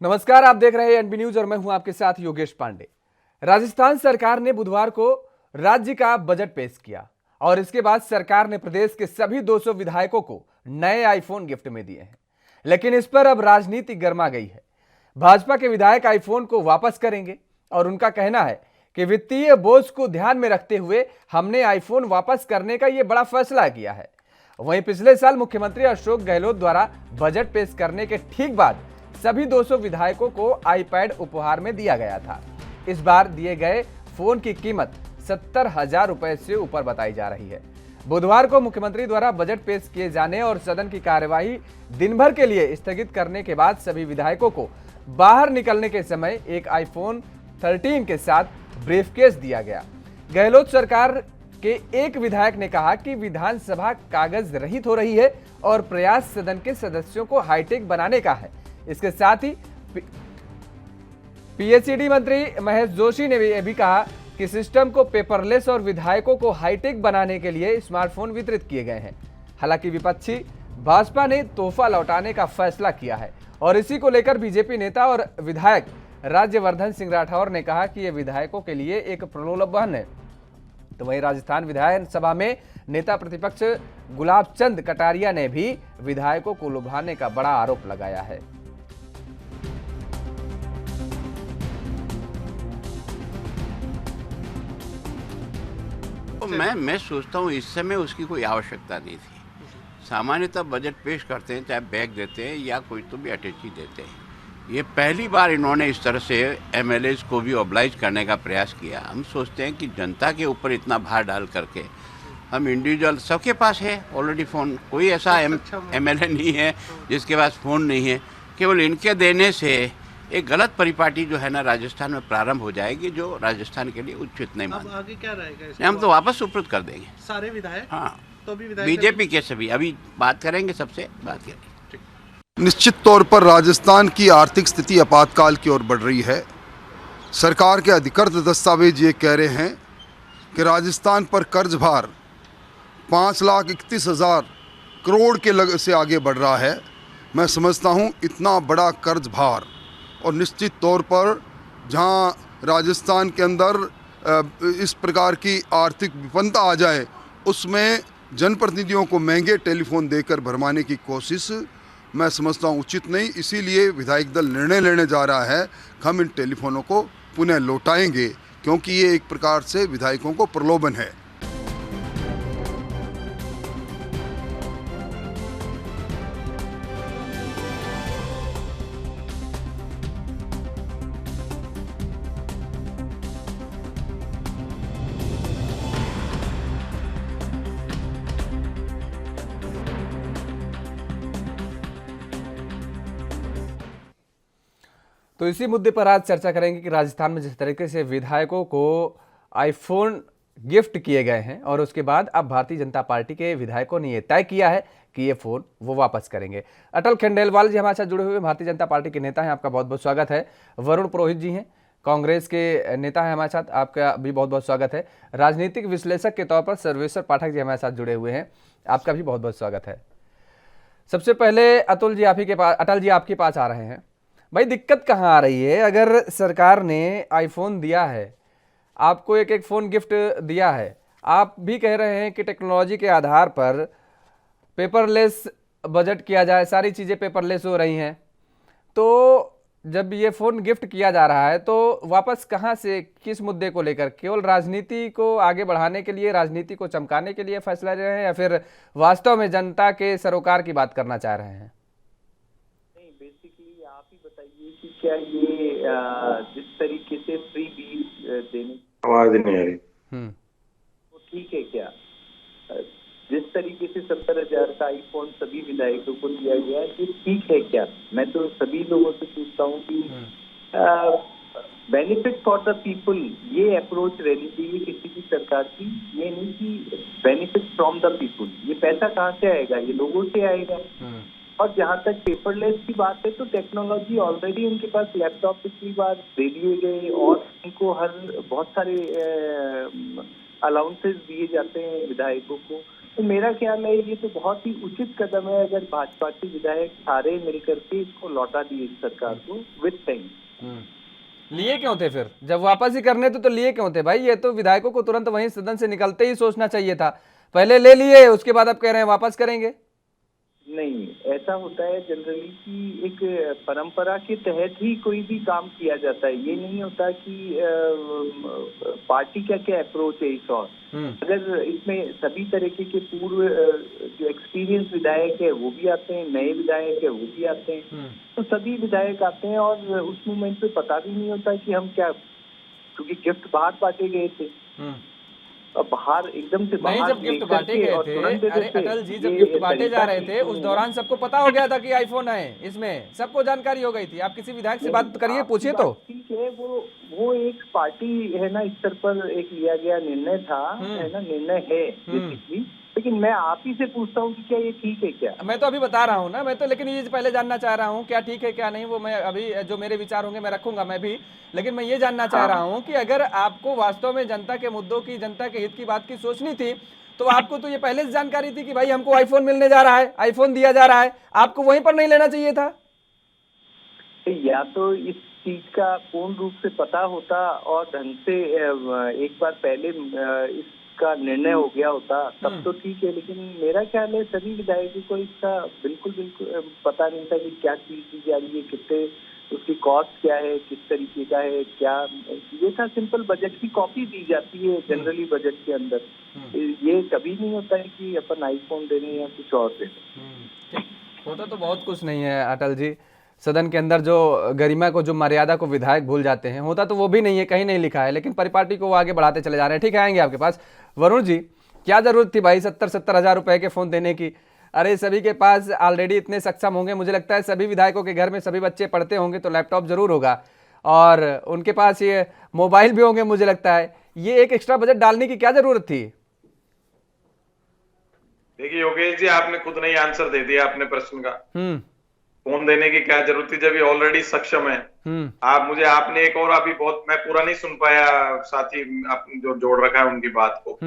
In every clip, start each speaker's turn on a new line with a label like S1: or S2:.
S1: नमस्कार, आप देख रहे हैं एनबी न्यूज और मैं हूं आपके साथ योगेश पांडे। राजस्थान सरकार ने बुधवार को राज्य का बजट पेश किया और इसके बाद सरकार ने प्रदेश के सभी 200 विधायकों को नए आईफोन गिफ्ट में दिए हैं। लेकिन इस पर अब राजनीति गर्मा गई है। भाजपा के विधायक आईफोन को वापस करेंगे और उनका कहना है कि वित्तीय बोझ को ध्यान में रखते हुए हमने आईफोन वापस करने का यह बड़ा फैसला किया है। वहीं पिछले साल मुख्यमंत्री अशोक गहलोत द्वारा बजट पेश करने के ठीक बाद सभी 200 विधायकों को आईपैड उपहार में दिया गया था। इस बार दिए गए फोन की कीमत 70,000 रुपए से ऊपर बताई जा रही है। बुधवार को मुख्यमंत्री द्वारा बजट पेश किए जाने और सदन की कार्यवाही दिन भर के लिए स्थगित करने के बाद सभी विधायकों को बाहर निकलने के समय एक आईफोन 13 के साथ ब्रीफकेस दिया गया। गहलोत सरकार के एक विधायक ने कहा कि विधानसभा कागज रहित हो रही है और प्रयास सदन के सदस्यों को हाईटेक बनाने का है। इसके साथ ही पीएचईडी मंत्री महेश जोशी ने भी कहा कि सिस्टम को पेपरलेस और विधायकों को हाईटेक बनाने के लिए स्मार्टफोन वितरित किए गए हैं। हालांकि विपक्षी भाजपा ने तोहफा लौटाने का फैसला किया है और इसी को लेकर बीजेपी नेता और विधायक राज्यवर्धन सिंह राठौर ने कहा कि यह विधायकों के लिए एक प्रलोभन है। तो वहीं राजस्थान विधानसभा में नेता प्रतिपक्ष गुलाब चंद कटारिया ने भी विधायकों को लुभाने का बड़ा आरोप लगाया है।
S2: तो मैं सोचता हूँ इस समय उसकी कोई आवश्यकता नहीं थी। सामान्यतः बजट पेश करते हैं, चाहे बैग देते हैं या कोई तो भी अटैची देते हैं। ये पहली बार इन्होंने इस तरह से एमएलएज को भी ऑब्लाइज करने का प्रयास किया। हम सोचते हैं कि जनता के ऊपर इतना भार डाल करके हम इंडिविजुअल, सबके पास है ऑलरेडी फ़ोन, कोई ऐसा एमएलए नहीं है जिसके पास फ़ोन नहीं है। केवल इनके देने से एक गलत परिपाटी जो है ना राजस्थान में प्रारंभ हो जाएगी, जो राजस्थान के लिए उचित नहीं मानते।
S3: आगे क्या रहेगा?
S2: हम तो वापस सुपुर्द कर देंगे
S3: सारे विधायक।
S2: हाँ,
S3: तो भी विधायक
S2: बीजेपी के सभी अभी बात करेंगे, सबसे बात करेंगे।
S4: निश्चित तौर पर राजस्थान की आर्थिक स्थिति आपातकाल की ओर बढ़ रही है। सरकार के अधिकृत दस्तावेज ये कह रहे हैं कि राजस्थान पर कर्ज भार 5,31,000 करोड़ के से आगे बढ़ रहा है। मैं समझता हूँ इतना बड़ा कर्ज भार और निश्चित तौर पर जहाँ राजस्थान के अंदर इस प्रकार की आर्थिक विपन्नता आ जाए, उसमें जनप्रतिनिधियों को महंगे टेलीफोन देकर भरमाने की कोशिश मैं समझता हूँ उचित नहीं। इसीलिए विधायक दल निर्णय लेने जा रहा है कि हम इन टेलीफोनों को पुनः लौटाएंगे, क्योंकि ये एक प्रकार से विधायकों को प्रलोभन है।
S1: तो इसी मुद्दे पर आज चर्चा करेंगे कि राजस्थान में जिस तरीके से विधायकों को आईफोन गिफ्ट किए गए हैं और उसके बाद अब भारतीय जनता पार्टी के विधायकों ने यह तय किया है कि ये फोन वो वापस करेंगे। अटल खंडेलवाल जी हमारे साथ जुड़े हुए भारतीय जनता पार्टी के नेता हैं, आपका बहुत बहुत स्वागत है। वरुण पुरोहित जी हैं, कांग्रेस के नेता हैं हमारे साथ, आपका भी बहुत बहुत स्वागत है। राजनीतिक विश्लेषक के तौर पर सर्वेश्वर पाठक जी हमारे साथ जुड़े हुए हैं, आपका भी बहुत बहुत स्वागत है। सबसे पहले अतुल जी आप ही के पास, अटल जी आपके पास आ रहे हैं। भाई दिक्कत कहाँ आ रही है? अगर सरकार ने आईफोन दिया है, आपको एक एक फ़ोन गिफ्ट दिया है, आप भी कह रहे हैं कि टेक्नोलॉजी के आधार पर पेपरलेस बजट किया जाए, सारी चीज़ें पेपरलेस हो रही हैं, तो जब ये फ़ोन गिफ्ट किया जा रहा है तो वापस कहाँ से, किस मुद्दे को लेकर? केवल राजनीति को आगे बढ़ाने के लिए, राजनीति को चमकाने के लिए फैसला ले रहे हैं या फिर वास्तव में जनता के सरोकार की बात करना चाह रहे हैं?
S5: क्या ये जिस तरीके से फ्री बीज देने,
S6: आवाज नहीं आ रही,
S5: वो ठीक है क्या? जिस तरीके से 70,000 का आईफोन सभी विधायकों को दिया गया, ये ठीक है क्या? मैं तो सभी लोगों से पूछता हूँ कि बेनिफिट फॉर द पीपल, ये अप्रोच रहनी चाहिए किसी भी सरकार की। ये नहीं कि बेनिफिट फ्रॉम द पीपल। ये पैसा कहाँ से आएगा? ये लोगों से आएगा। और जहाँ तक पेपरलेस की बात है, तो टेक्नोलॉजी ऑलरेडी उनके पास, लैपटॉप पिछली बार दे दिए गए और उनको हर बहुत सारे अलाउंसेस दिए जाते हैं विधायकों को। तो मेरा ख्याल है ये तो बहुत ही उचित कदम है अगर भाजपा के विधायक सारे मिलकर के इसको लौटा दिए सरकार को विद टाइम।
S1: लिए क्यों थे फिर? जब वापस ही करने थे तो लिए क्यों थे भाई? ये तो विधायकों को तुरंत वहीं सदन से निकलते ही सोचना चाहिए था। पहले ले लिए, उसके बाद अब कह रहे हैं वापस करेंगे।
S5: नहीं, ऐसा होता है जनरली कि एक परंपरा के तहत ही कोई भी काम किया जाता है। ये नहीं होता कि पार्टी का क्या अप्रोच है इस और अगर इसमें सभी तरीके के पूर्व जो एक्सपीरियंस विधायक है वो भी आते हैं, नए विधायक है वो भी आते हैं, तो सभी विधायक आते हैं और उस मोमेंट पे पता भी नहीं होता कि हम क्या, क्योंकि गिफ्ट बाहर बांटे गए थे और बाहर एकदम से
S1: नहीं, जब गिफ्ट बांटे गए थे, अरे अटल जी जब गिफ्ट बांटे जा रहे थे उस दौरान सबको पता हो गया था कि आईफोन है, इसमें सबको जानकारी हो गई थी। आप किसी विधायक से बात करिए, पूछिए तो।
S5: ठीक है, वो एक पार्टी है ना, इस स्तर पर एक लिया गया निर्णय था, है ना, निर्णय है बेसिकली, लेकिन मैं आप ही से पूछता हूँ कि क्या ये ठीक है क्या?
S1: मैं तो अभी बता रहा हूँ ना, मैं तो लेकिन ये पहले जानना चाह रहा हूँ क्या ठीक है क्या नहीं, वो मैं अभी जो मेरे विचार होंगे मैं रखूंगा मैं भी, लेकिन मैं ये जानना चाह रहा हूँ कि अगर आपको वास्तव में जनता के मुद्दों की, जनता के हित की बात की सोचनी थी तो आपको तो ये पहले से जानकारी थी कि भाई हमको आईफोन मिलने जा रहा है, आईफोन दिया जा रहा है, आपको वहीं पर नहीं लेना चाहिए था?
S5: या तो इस चीज का पूर्ण रूप से पता होता और ढंग से एक बार पहले इसका निर्णय हो गया होता तब तो ठीक है, लेकिन मेरा ख्याल है सभी विधायकों को इसका बिल्कुल पता नहीं था कि क्या चीज दी जा रही है, कितने उसकी कॉस्ट क्या है, किस तरीके का है, क्या ये था। सिंपल बजट की कॉपी दी जाती है जनरली बजट के अंदर, ये कभी नहीं होता है कि अपन आईफोन दे रहे हैं या कुछ और दे रहे हैं।
S1: होता तो बहुत कुछ नहीं है अटल जी, सदन के अंदर जो गरिमा को, जो मर्यादा को विधायक भूल जाते हैं, होता तो वो भी नहीं है, कहीं नहीं लिखा है, लेकिन परिपाटी को वो आगे बढ़ाते चले जा रहे हैं। ठीक है, आएंगे आपके पास। वरुण जी, क्या जरूरत थी भाई 70-70 हजार रुपए के फोन देने की? अरे सभी के पास ऑलरेडी इतने सक्षम होंगे, मुझे लगता है सभी विधायकों के घर में सभी बच्चे पढ़ते होंगे तो लैपटॉप जरूर होगा और उनके पास ये मोबाइल भी होंगे, मुझे लगता है ये एक एक्स्ट्रा बजट डालने की क्या जरूरत थी?
S6: देखिए योगेश जी, आपने खुद नहीं आंसर दे दिया अपने प्रश्न का। फोन देने की क्या जरूरत थी जब ये ऑलरेडी सक्षम है? आपने एक और अभी बहुत, मैं पूरा नहीं सुन पाया, साथी आपने जो जोड़ रखा है उनकी बात को।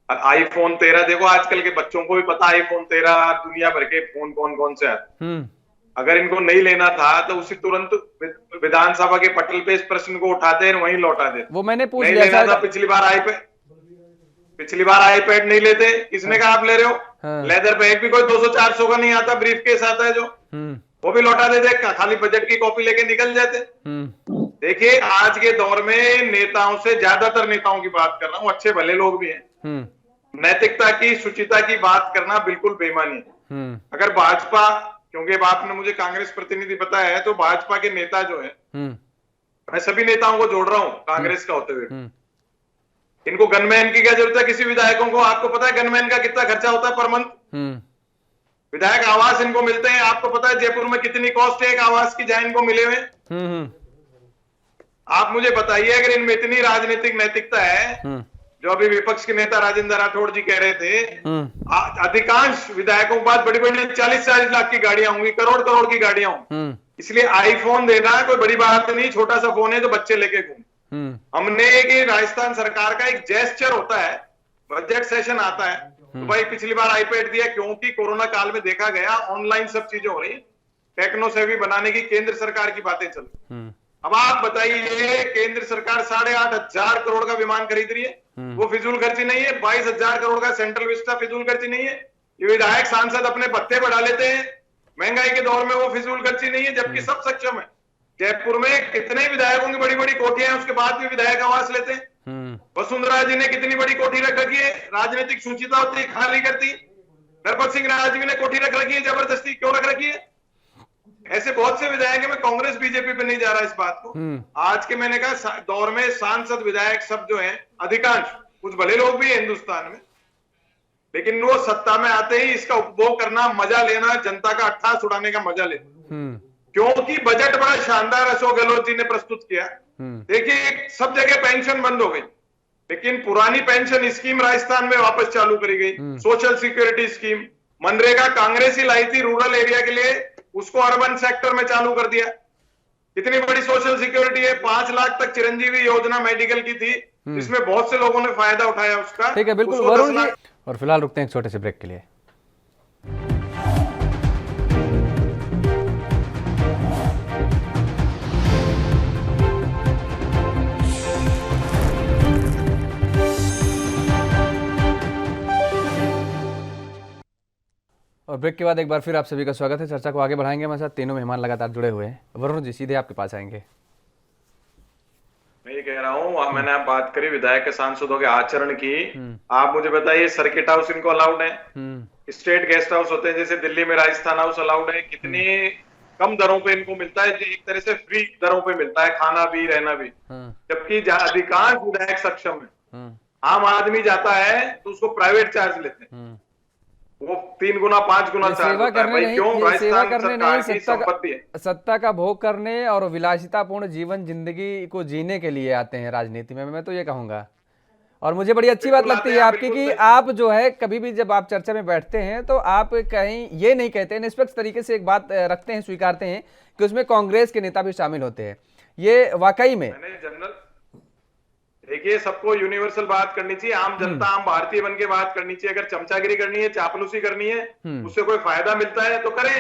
S6: आईफोन 13, देखो आजकल के बच्चों को भी पता आईफोन 13 दुनिया भर के फोन कौन से आते। अगर इनको नहीं लेना था तो उसी तुरंत विधानसभा के पटल पे इस प्रश्न को उठाते हैं, वहीं लौटा देते।
S1: वो मैंने पूछ
S6: नहीं
S1: लिया
S6: लेना था, पिछली बार आईपैड नहीं लेते, किसने कहा आप ले रहे हो? लेदर बैग भी कोई 200-400 का नहीं आता, ब्रीफ केस आता है जो, वो भी लौटा देते, खाली बजट की कॉपी लेके निकल जाते। देखिए आज के दौर में नेताओं से, ज्यादातर नेताओं की बात कर रहा हूँ, अच्छे भले लोग भी हैं, नैतिकता की, शुचिता की बात करना बिल्कुल बेईमानी है। अगर भाजपा, क्योंकि अब आपने मुझे कांग्रेस प्रतिनिधि बताया है, तो भाजपा के नेता जो है, मैं सभी नेताओं को जोड़ रहा हूं कांग्रेस का होते हुए, इनको गनमैन की क्या जरूरत है? किसी विधायकों को आपको पता है गनमैन का कितना खर्चा होता है पर मंथ? विधायक आवास इनको मिलते हैं, आपको पता है जयपुर में कितनी कॉस्ट है एक आवास की जहां इनको मिले हुए? आप मुझे बताइए, अगर इनमें इतनी राजनीतिक नैतिकता है, जो अभी विपक्ष के नेता राजेंद्र राठौड़ जी कह रहे थे, अधिकांश विधायकों के पास बड़ी बड़ी 40-40 लाख की गाड़ियां होंगी, करोड़ की गाड़ियां होंगी, इसलिए आईफोन देना कोई बड़ी बात नहीं, छोटा सा फोन है तो बच्चे लेके घूम। हमने एक राजस्थान सरकार का एक जेस्चर होता है, बजट सेशन आता है तो भाई पिछली बार आईपैड दिया, क्योंकि कोरोना काल में देखा गया ऑनलाइन सब चीजें हो रही, टेक्नो सेवी बनाने की केंद्र सरकार की बातें चल रही। अब आप बताइए, केंद्र सरकार 8,500 करोड़ का विमान खरीद रही है, वो फिजूल खर्ची नहीं है? 22,000 करोड़ का सेंट्रल विस्टा फिजूल खर्ची नहीं है? ये विधायक सांसद अपने भत्ते बढ़ा लेते हैं, महंगाई के दौर में वो फिजूल खर्ची नहीं है, जबकि सब सक्षम है। जयपुर में कितने विधायकों की बड़ी बड़ी कोठियां हैं, उसके बाद भी विधायक आवास लेते हैं। वसुंधरा जी ने कितनी बड़ी कोठी रख रखी है, राजनीतिक सूचिता होती खाली करती। नरपत सिंह राजवी ने कोठी रख रखी है, जबरदस्ती क्यों रख रखी है? ऐसे बहुत से विधायक है, मैं कांग्रेस बीजेपी पे नहीं जा रहा इस बात को। आज के मैंने कहा दौर में सांसद विधायक सब जो हैं, अधिकांश, कुछ भले लोग भी हैं हिंदुस्तान में, लेकिन वो सत्ता में आते ही इसका उपभोग करना, मजा लेना, जनता का अट्ठा छुड़ाने का मजा लेना। क्योंकि बजट बड़ा शानदार अशोक गहलोत जी ने प्रस्तुत किया। देखिए सब जगह पेंशन बंद हो गई, लेकिन पुरानी पेंशन स्कीम राजस्थान में वापस चालू करी गई। Social security scheme MNREGA Congress ही लाई थी रूरल एरिया के लिए, उसको अर्बन सेक्टर में चालू कर दिया। कितनी बड़ी सोशल सिक्योरिटी है, 5 लाख तक चिरंजीवी योजना मेडिकल की थी, इसमें बहुत से लोगों ने फायदा उठाया उसका।
S1: ठीक है, बिल्कुल और फिलहाल रुकते हैं एक छोटे से ब्रेक के लिए। और ब्रेक के बाद एक बार फिर आप सभी का स्वागत है। चर्चा को आगे बढ़ाएंगे। हमारे साथ तीनों मेहमान लगातार जुड़े हुए हैं। वरुण जी, सीधे आपके पास आएंगे।
S6: मैं ये कह रहा हूँ, मैंने आप बात करी विधायक के सांसदों के आचरण की। आप मुझे बताइए, सर्किट हाउस इनको अलाउड है? स्टेट गेस्ट हाउस होते हैं जैसे दिल्ली में राजस्थान हाउस अलाउड है? कितनी कम दरों पे इनको मिलता है, एक तरह से फ्री दरों पे मिलता है, खाना भी रहना भी। जबकि अधिकांश विधायक सक्षम है। आम आदमी जाता है तो उसको प्राइवेट चार्ज लेते हैं, वो 3 गुना 5 गुना
S1: सेवा करने नहीं, ये सेवा करने नहीं, सत्ता का भोग करने और विलासितापूर्ण जीवन जिंदगी को जीने के लिए आते हैं राजनीति में। मैं तो ये कहूंगा। और मुझे बड़ी अच्छी बात लगती है आपकी कि आप जो है कभी भी जब आप चर्चा में बैठते हैं तो आप कहीं ये नहीं कहते, निष्पक्ष तरीके से एक बात रखते हैं, स्वीकारते हैं कि उसमें कांग्रेस के नेता भी शामिल होते हैं। ये वाकई में
S6: जनरल, देखिए, सबको यूनिवर्सल बात करनी चाहिए। आम जनता, आम भारतीय बन के बात करनी चाहिए। अगर चमचागिरी करनी है, चापलूसी करनी है, उससे कोई फायदा मिलता है तो करें।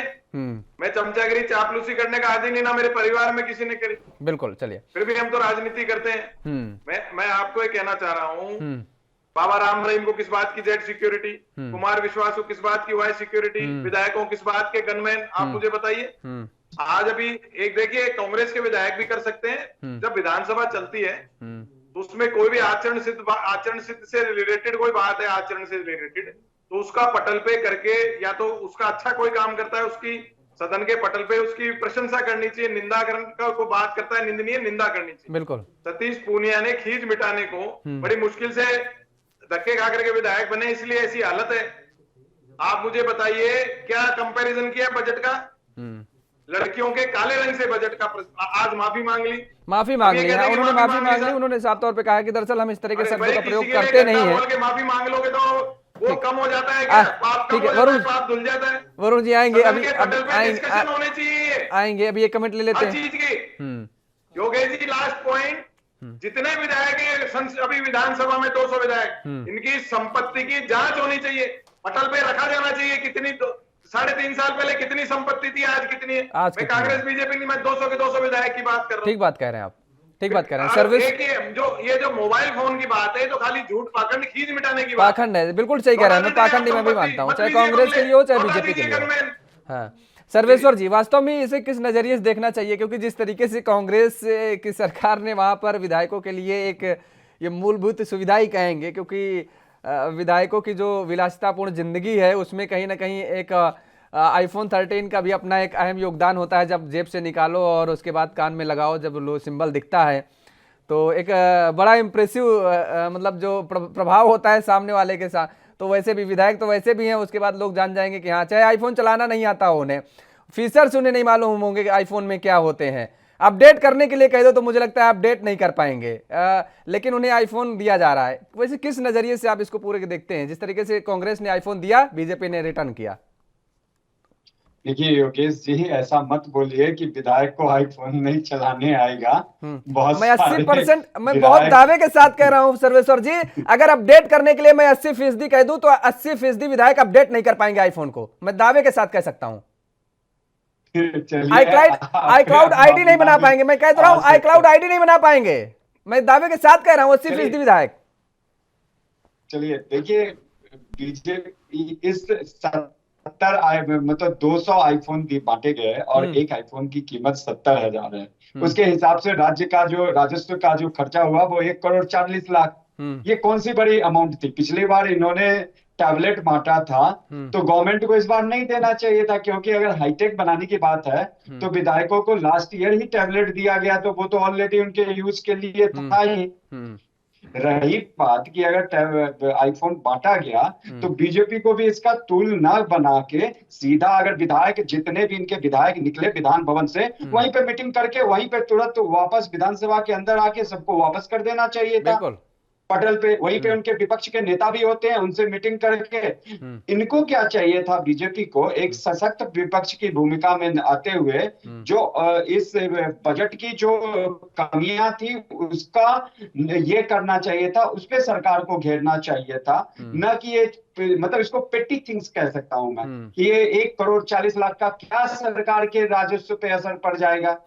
S6: मैं चमचागिरी चापलूसी करने का आदी नहीं, ना मेरे परिवार में किसी ने करी।
S1: बिल्कुल, चलिए,
S6: फिर भी हम तो राजनीति करते हैं। मैं आपको ये कहना चाह रहा हूँ, बाबा राम रहीम को किस बात की जेड सिक्योरिटी, कुमार विश्वास को किस बात की वाई सिक्योरिटी, विधायकों किस बात के गनमैन, आप मुझे बताइए। आज अभी एक देखिए, कांग्रेस के विधायक भी कर सकते हैं। जब विधानसभा चलती है तो उसमें कोई भी आचरण सिद्ध से रिलेटेड कोई बात है, आचरण से रिलेटेड, तो उसका पटल पे करके, या तो उसका अच्छा कोई काम करता है, उसकी सदन के पटल पे उसकी प्रशंसा करनी चाहिए। निंदा का को बात करता है, निंदनीय निंदा करनी चाहिए।
S1: बिल्कुल।
S6: सतीश पूनिया ने खींच मिटाने को बड़ी मुश्किल से धक्के खा करके विधायक बने, इसलिए ऐसी हालत है। आप मुझे बताइए, क्या कंपैरिजन किया बजट का? लड़कियों के काले रंग से बजट का आज माफी मांग ली।
S1: उन्होंने माफी मांग ली। उन्होंने साफ तौर पे कहा कि दरअसल हम इस तरह के शब्दों का प्रयोग करते नहीं है।
S6: माफी मांग लोगे तो वो कम हो जाता है क्या?
S1: ठीक है वरुण,
S6: पाप धुल जाता है।
S1: वरुण जी आएंगे, अभी
S6: होने चाहिए,
S1: आएंगे, अभी एक कमेंट ले लेते हैं
S6: चीज की। योगेश जी, लास्ट पॉइंट, जितने विधायक हैं अभी विधानसभा में 200 विधायक, इनकी संपत्ति की जांच होनी चाहिए, पटल पे रखा जाना चाहिए। कितनी 3.5 साल पहले कितनी संपत्ति थी, आज कितनी है? मैं कांग्रेस बीजेपी नहीं, मैं 200 के 200 विधायक की बात कर रहा हूँ।
S1: ठीक बात कह रहे हैं आप, ठीक बात कह रहे हैं। सर्विस
S6: जो मोबाइल फोन की बात है, तो खाली झूठ पाखंड खींच मिटाने की बात,
S1: पाखंड है। बिल्कुल सही कह रहे हैं, मैं पाखंड मैं भी मानता हूँ, चाहे कांग्रेस के लिए हो चाहे बीजेपी के लिए हो। हाँ, सर्वेश्वर जी, वास्तव में इसे किस नजरिए से देखना चाहिए? क्योंकि जिस तरीके से कांग्रेस की सरकार ने वहां पर विधायकों के लिए एक ये मूलभूत सुविधा ही कहेंगे, क्योंकि विधायकों की जो विलासितापूर्ण जिंदगी है उसमें कहीं ना कहीं एक आईफोन 13 का भी अपना एक अहम योगदान होता है। जब जेब से निकालो और उसके बाद कान में लगाओ, जब लो सिंबल दिखता है तो एक बड़ा इम्प्रेसिव मतलब जो प्रभाव होता है सामने वाले के साथ। तो वैसे भी विधायक तो वैसे भी हैं, उसके बाद लोग जान जाएंगे कि हाँ, चाहे आईफोन चलाना नहीं आता हो उन्हें, फीचर्स उन्हें नहीं मालूम होंगे कि आईफोन में क्या होते हैं, अपडेट करने के लिए कह दो तो मुझे लगता है अपडेट नहीं कर पाएंगे, लेकिन उन्हें आईफोन दिया जा रहा है। वैसे किस नजरिए से आप इसको पूरे के देखते हैं? जिस तरीके से कांग्रेस ने आईफोन दिया, बीजेपी ने रिटर्न किया।
S7: देखिए योगेश जी, ऐसा मत बोलिए कि विधायक को आईफोन नहीं चलाने आएगा।
S1: मैं 80% मैं बहुत दावे के साथ कह रहा हूं सर्वेश्वर जी, अगर अपडेट करने के लिए मैं 80% कह दूं तो 80% विधायक अपडेट नहीं कर पाएंगे आईफोन को, मैं दावे के साथ कह सकता हूं। iCloud आईडी नहीं बना पाएंगे, मैं कह तो रहा हूं iCloud आईडी नहीं बना पाएंगे, मैं दावे के साथ कह रहा हूं 80% विधायक।
S7: चलिए देखिए, बीजेपी इस 200 आईफोन बांटे गए और एक आईफोन की कीमत 70,000 है। उसके हिसाब से राज्य का जो राजस्व का जो खर्चा हुआ वो 1,40,00,000। ये कौन सी बड़ी अमाउंट थी? पिछली बार इन्होंने टैबलेट बांटा था तो गवर्नमेंट को इस बार नहीं देना चाहिए था, क्योंकि अगर हाईटेक बनाने की बात है तो विधायकों को लास्ट ईयर ही टैबलेट दिया गया, तो वो तो ऑलरेडी उनके यूज के लिए था ही। रही बात कि अगर आईफोन बांटा गया तो बीजेपी को भी इसका टूल ना बना के सीधा, अगर विधायक जितने भी इनके विधायक निकले विधान भवन से, वहीं पे मीटिंग करके वहीं पे तुरंत वापस विधानसभा के अंदर आके सबको वापस कर देना चाहिए था। पटल पे, वहीं पे उनके विपक्ष के नेता भी होते हैं, उनसे मीटिंग करके इनको क्या चाहिए था, बीजेपी को एक सशक्त विपक्ष की भूमिका में आते हुए जो इस बजट की जो कमियां थी उसका ये करना चाहिए था, उस पे सरकार को घेरना चाहिए था, न कि ये मतलब इसको पेटी थिंग्स कह सकता हूं मैं कि ये 1,40,00,000 का क्या सरकार के राजस्व पे असर पड़ जाएगा।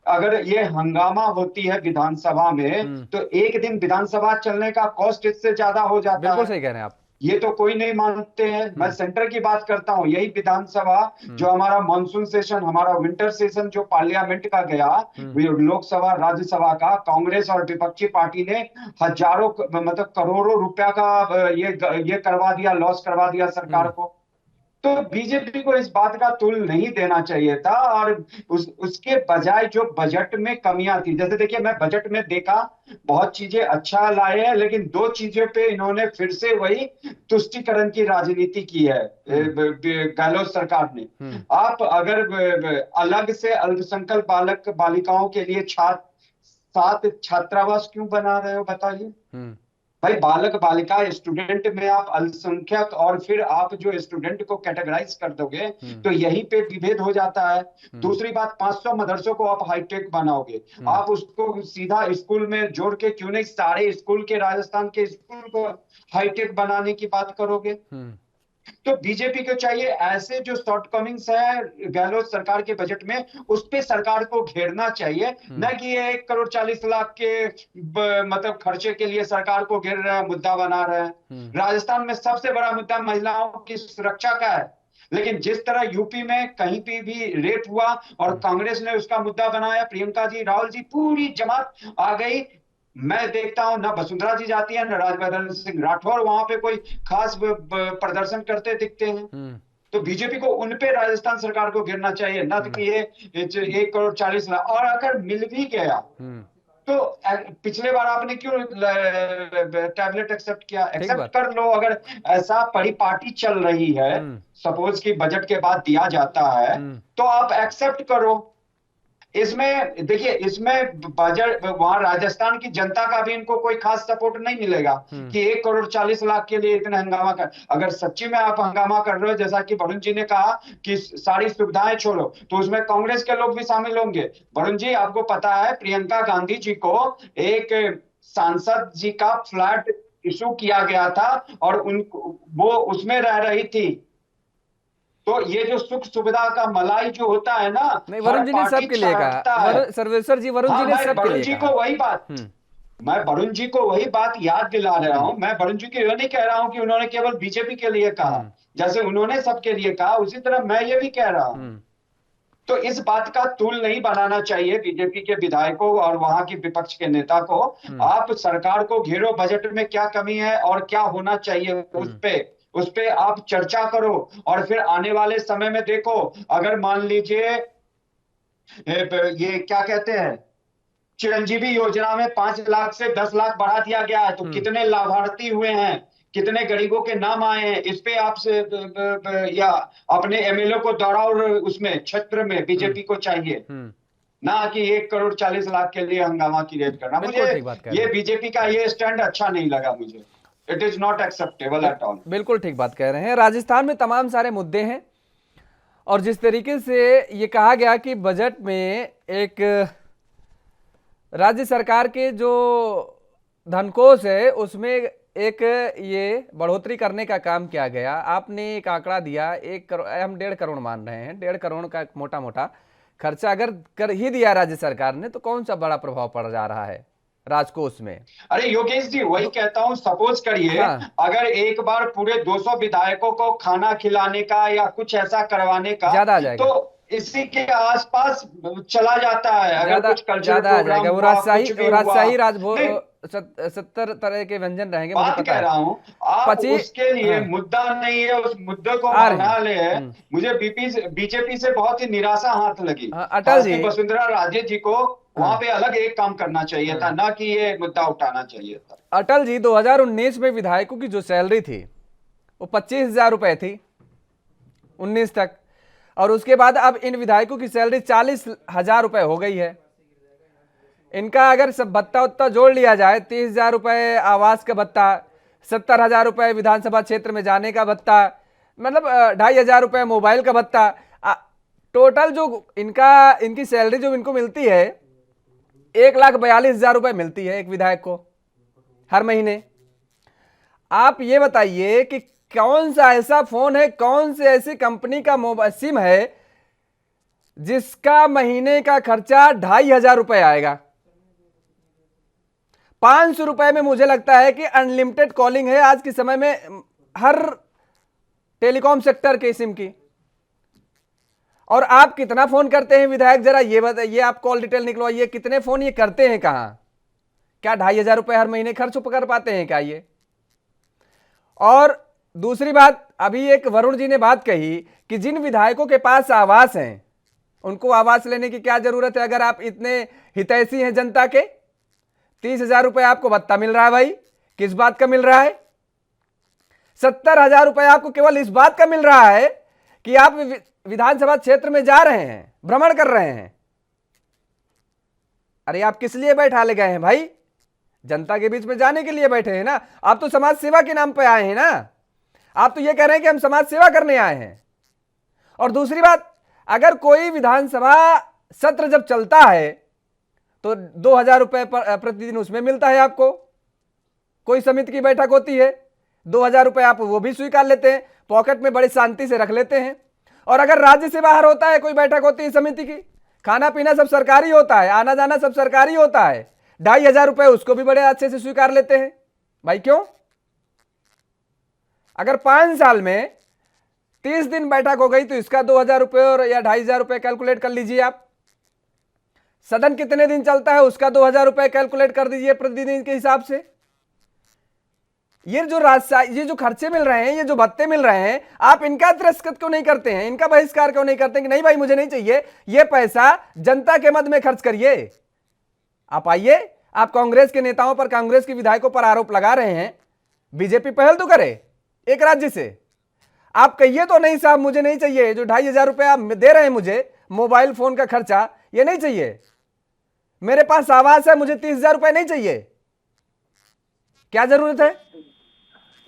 S7: अगर ये हंगामा होती है विधानसभा में तो एक दिन विधानसभा चलने का कॉस्ट इससे ज्यादा हो जाता है।
S1: बिल्कुल सही कह रहे हैं आप।
S7: ये तो कोई नहीं मानते हैं। मैं सेंटर की बात करता हूँ, यही विधानसभा जो हमारा मानसून सेशन, हमारा विंटर सेशन जो पार्लियामेंट का गया, लोकसभा राज्यसभा का, कांग्रेस और विपक्षी पार्टी ने हजारों मतलब करोड़ों रुपया का ये करवा दिया, लॉस करवा दिया सरकार को। तो बीजेपी को इस बात का तुल नहीं देना चाहिए था और उसके बजाय जो बजट में कमियां थी, जैसे देखिए मैं बजट में देखा बहुत चीजें अच्छा लाए हैं, लेकिन दो चीजों पे इन्होंने फिर से वही तुष्टीकरण की राजनीति की है गहलोत सरकार ने। आप अगर अलग से अल्पसंख्यक बालक बालिकाओं के लिए 7 छात्रावास क्यों बना रहे हो बताइए भाई। बालक बालिका स्टूडेंट में आप अल्पसंख्यक और फिर आप जो स्टूडेंट को कैटेगराइज कर दोगे तो यहीं पे विभेद हो जाता है। दूसरी बात, 500 मदरसों को आप हाईटेक बनाओगे, आप उसको सीधा स्कूल में जोड़ के क्यों नहीं सारे स्कूल के, राजस्थान के स्कूल को हाईटेक बनाने की बात करोगे। तो बीजेपी को चाहिए ऐसे जो शॉर्टकमिंग्स है गहलोत सरकार के बजट में, उस पे सरकार को घेरना चाहिए, न कि ये 1,40,00,000 के मतलब खर्चे के लिए सरकार को घेर रहे हैं, मुद्दा बना रहे हैं। राजस्थान में सबसे बड़ा मुद्दा महिलाओं की सुरक्षा का है, लेकिन जिस तरह यूपी में कहीं पे भी रेप हुआ और कांग्रेस ने उसका मुद्दा बनाया, प्रियंका जी, राहुल जी, पूरी जमात आ गई। मैं देखता हूं ना वसुंधरा जी जाती है, ना राजवर्धन सिंह राठौर वहां पे कोई खास प्रदर्शन करते दिखते हैं। तो बीजेपी को उन पे राजस्थान सरकार को गिरना चाहिए, ना कि ये 1,40,00,000। और अगर मिल भी गया तो पिछले बार आपने क्यों टैबलेट एक्सेप्ट किया? एक्सेप्ट कर लो। अगर ऐसा परिपाटी चल रही है, सपोज कि बजट के बाद दिया जाता है, तो आप एक्सेप्ट करो। इसमें देखिए, इसमें बजट वहां राजस्थान की जनता का भी इनको कोई खास सपोर्ट नहीं मिलेगा कि 1,40,00,000 के लिए इतना हंगामा कर। अगर सच्ची में आप हंगामा कर रहे हो, जैसा कि वरुण जी ने कहा कि सारी सुविधाएं छोड़ो, तो उसमें कांग्रेस के लोग भी शामिल होंगे। वरुण जी, आपको पता है प्रियंका गांधी जी को एक सांसद जी का फ्लैट इशू किया गया था और वो उसमें रह रही थी। तो ये जो सुख सुविधा का मलाई जो होता है ना,
S1: नहीं, वरुण जी ने सबके लिए कहा। सर्वेश्वर जी, वरुण जी ने सबके लिए कहा।
S7: वही बात मैं वरुण जी को वही बात याद दिला रहा हूं। मैं वरुण जी को यह नहीं कह रहा हूं कि उन्होंने केवल बीजेपी के लिए कहा, जैसे उन्होंने सबके लिए कहा, उसी तरह मैं ये भी कह रहा हूं। तो इस बात का तुल नहीं बनाना चाहिए बीजेपी के विधायकों और वहां के विपक्ष के नेता को। आप सरकार को घेरो, बजट में क्या कमी है और क्या होना चाहिए उस पे आप चर्चा करो और फिर आने वाले समय में देखो। अगर मान लीजिए ये क्या कहते हैं, चिरंजीवी योजना में 5 लाख से 10 लाख बढ़ा दिया गया है, तो कितने लाभार्थी हुए हैं, कितने गरीबों के नाम आए हैं, इस पे आपसे या अपने एमएलए को दौड़ाओ, उसमें क्षेत्र में बीजेपी को चाहिए, ना कि 1,40,00,000 के लिए हंगामा क्रिएट करना। मुझे ये बीजेपी का ये स्टैंड अच्छा नहीं लगा। मुझे it is not acceptable at all.
S1: बिल्कुल ठीक बात कह रहे हैं। राजस्थान में तमाम सारे मुद्दे हैं और जिस तरीके से ये कहा गया कि बजट में एक राज्य सरकार के जो धनकोष है उसमें एक ये बढ़ोतरी करने का काम किया गया। आपने एक आंकड़ा दिया, 1 करोड़, हम 1.5 करोड़ मान रहे हैं, 1.5 करोड़ का मोटा मोटा खर्चा अगर कर ही दिया राज्य सरकार ने, तो कौन सा बड़ा प्रभाव पड़ जा रहा है राजकोष में?
S7: अरे योगेश जी, वही कहता हूं, सपोज करिए अगर एक बार पूरे 200 विधायकों को खाना खिलाने का या कुछ ऐसा करवाने का
S1: ज्यादा आ जाएगा,
S7: तो इसी के आसपास चला जाता है। अगर कुछ कल्चर
S1: प्रोग्राम, वो राजशाही राजभोग 70 तरह के व्यंजन रहेंगे।
S7: बात कह रहा हूँ, आप उसके लिए मुद्दा नहीं है, उस मुद्दे को बना ले है। मुझे बीजेपी से बहुत ही निराशा हाथ लगी।
S1: अटल जी,
S7: वसुंधरा राजे जी को वहां पे अलग एक काम करना चाहिए था, ना कि ये मुद्दा उठाना चाहिए था।
S1: अटल जी, 2019 में विधायकों की जो सैलरी थी वो 25,000 रुपए थी 19 तक, और उसके बाद अब इन विधायकों की सैलरी 40,000 रुपए हो गई है। इनका अगर सब भत्ता उत्ता जोड़ लिया जाए, 30,000 रुपए आवास का भत्ता, 70,000 रुपए विधानसभा क्षेत्र में जाने का भत्ता, मतलब 2,500 रुपए मोबाइल का भत्ता, टोटल जो इनकी सैलरी जो इनको मिलती है 1,42,000 रुपए मिलती है एक विधायक को हर महीने। आप ये बताइए कि कौन सा ऐसा फोन है, कौन से ऐसी कंपनी का मोबाइल सिम है जिसका महीने का खर्चा 2,500 रुपए आएगा। 500 रुपए में मुझे लगता है कि अनलिमिटेड कॉलिंग है आज के समय में हर टेलीकॉम सेक्टर के सिम की। और आप कितना फोन करते हैं विधायक, जरा ये बताइए, आप कॉल डिटेल निकलवाइए, कितने फोन ये करते हैं, कहां, क्या 2,500 रुपए हर महीने खर्च कर पाते हैं क्या ये? और दूसरी बात, अभी एक वरुण जी ने बात कही कि जिन विधायकों के पास आवास हैं उनको आवास लेने की क्या जरूरत है, अगर आप इतने हितैषी हैं जनता के। 30,000 रुपए आपको भत्ता मिल रहा है भाई, किस बात का मिल रहा है? 70,000 रुपए आपको केवल इस बात का मिल रहा है कि आप विधानसभा क्षेत्र में जा रहे हैं, भ्रमण कर रहे हैं। अरे आप किस लिए बैठा ले गए हैं भाई? जनता के बीच में जाने के लिए बैठे हैं ना। आप तो समाज सेवा के नाम पे आए हैं ना। आप तो ये कह रहे हैं कि हम समाज सेवा करने आए हैं। और दूसरी बात, अगर कोई विधानसभा सत्र जब चलता है तो 2,000 रुपए प्रतिदिन उसमें मिलता है आपको। कोई समिति की बैठक होती है, 2,000 रुपए आप वो भी स्वीकार लेते हैं, पॉकेट में बड़ी शांति से रख लेते हैं। और अगर राज्य से बाहर होता है, कोई बैठक होती है समिति की, खाना पीना सब सरकारी होता है, आना जाना सब सरकारी होता है, 2,500 रुपए उसको भी बड़े अच्छे से स्वीकार लेते हैं भाई। क्यों? अगर 5 साल में 30 दिन बैठक हो गई तो इसका 2,000 रुपए और या 2,500 रुपए कैलकुलेट कर लीजिए आप। सदन कितने दिन चलता है उसका 2,000 रुपए कैलकुलेट कर दीजिए प्रतिदिन के हिसाब से। ये जो खर्चे मिल रहे हैं, ये जो भत्ते मिल रहे हैं, आप इनका तिरस्कृत क्यों नहीं करते हैं, इनका बहिष्कार क्यों नहीं करते हैं कि नहीं भाई मुझे नहीं चाहिए, ये पैसा जनता के मद में खर्च करिए। आप आइए, आप कांग्रेस के नेताओं पर, कांग्रेस के विधायकों पर आरोप लगा रहे हैं, बीजेपी पहल तो करे एक राज्य से। आप कहिए तो नहीं साहब मुझे नहीं चाहिए, जो 2,500 रुपए आप दे रहे हैं मुझे मोबाइल फोन का खर्चा, ये नहीं चाहिए। मेरे पास आवास है, मुझे 30,000 रुपए नहीं चाहिए। क्या जरूरत है?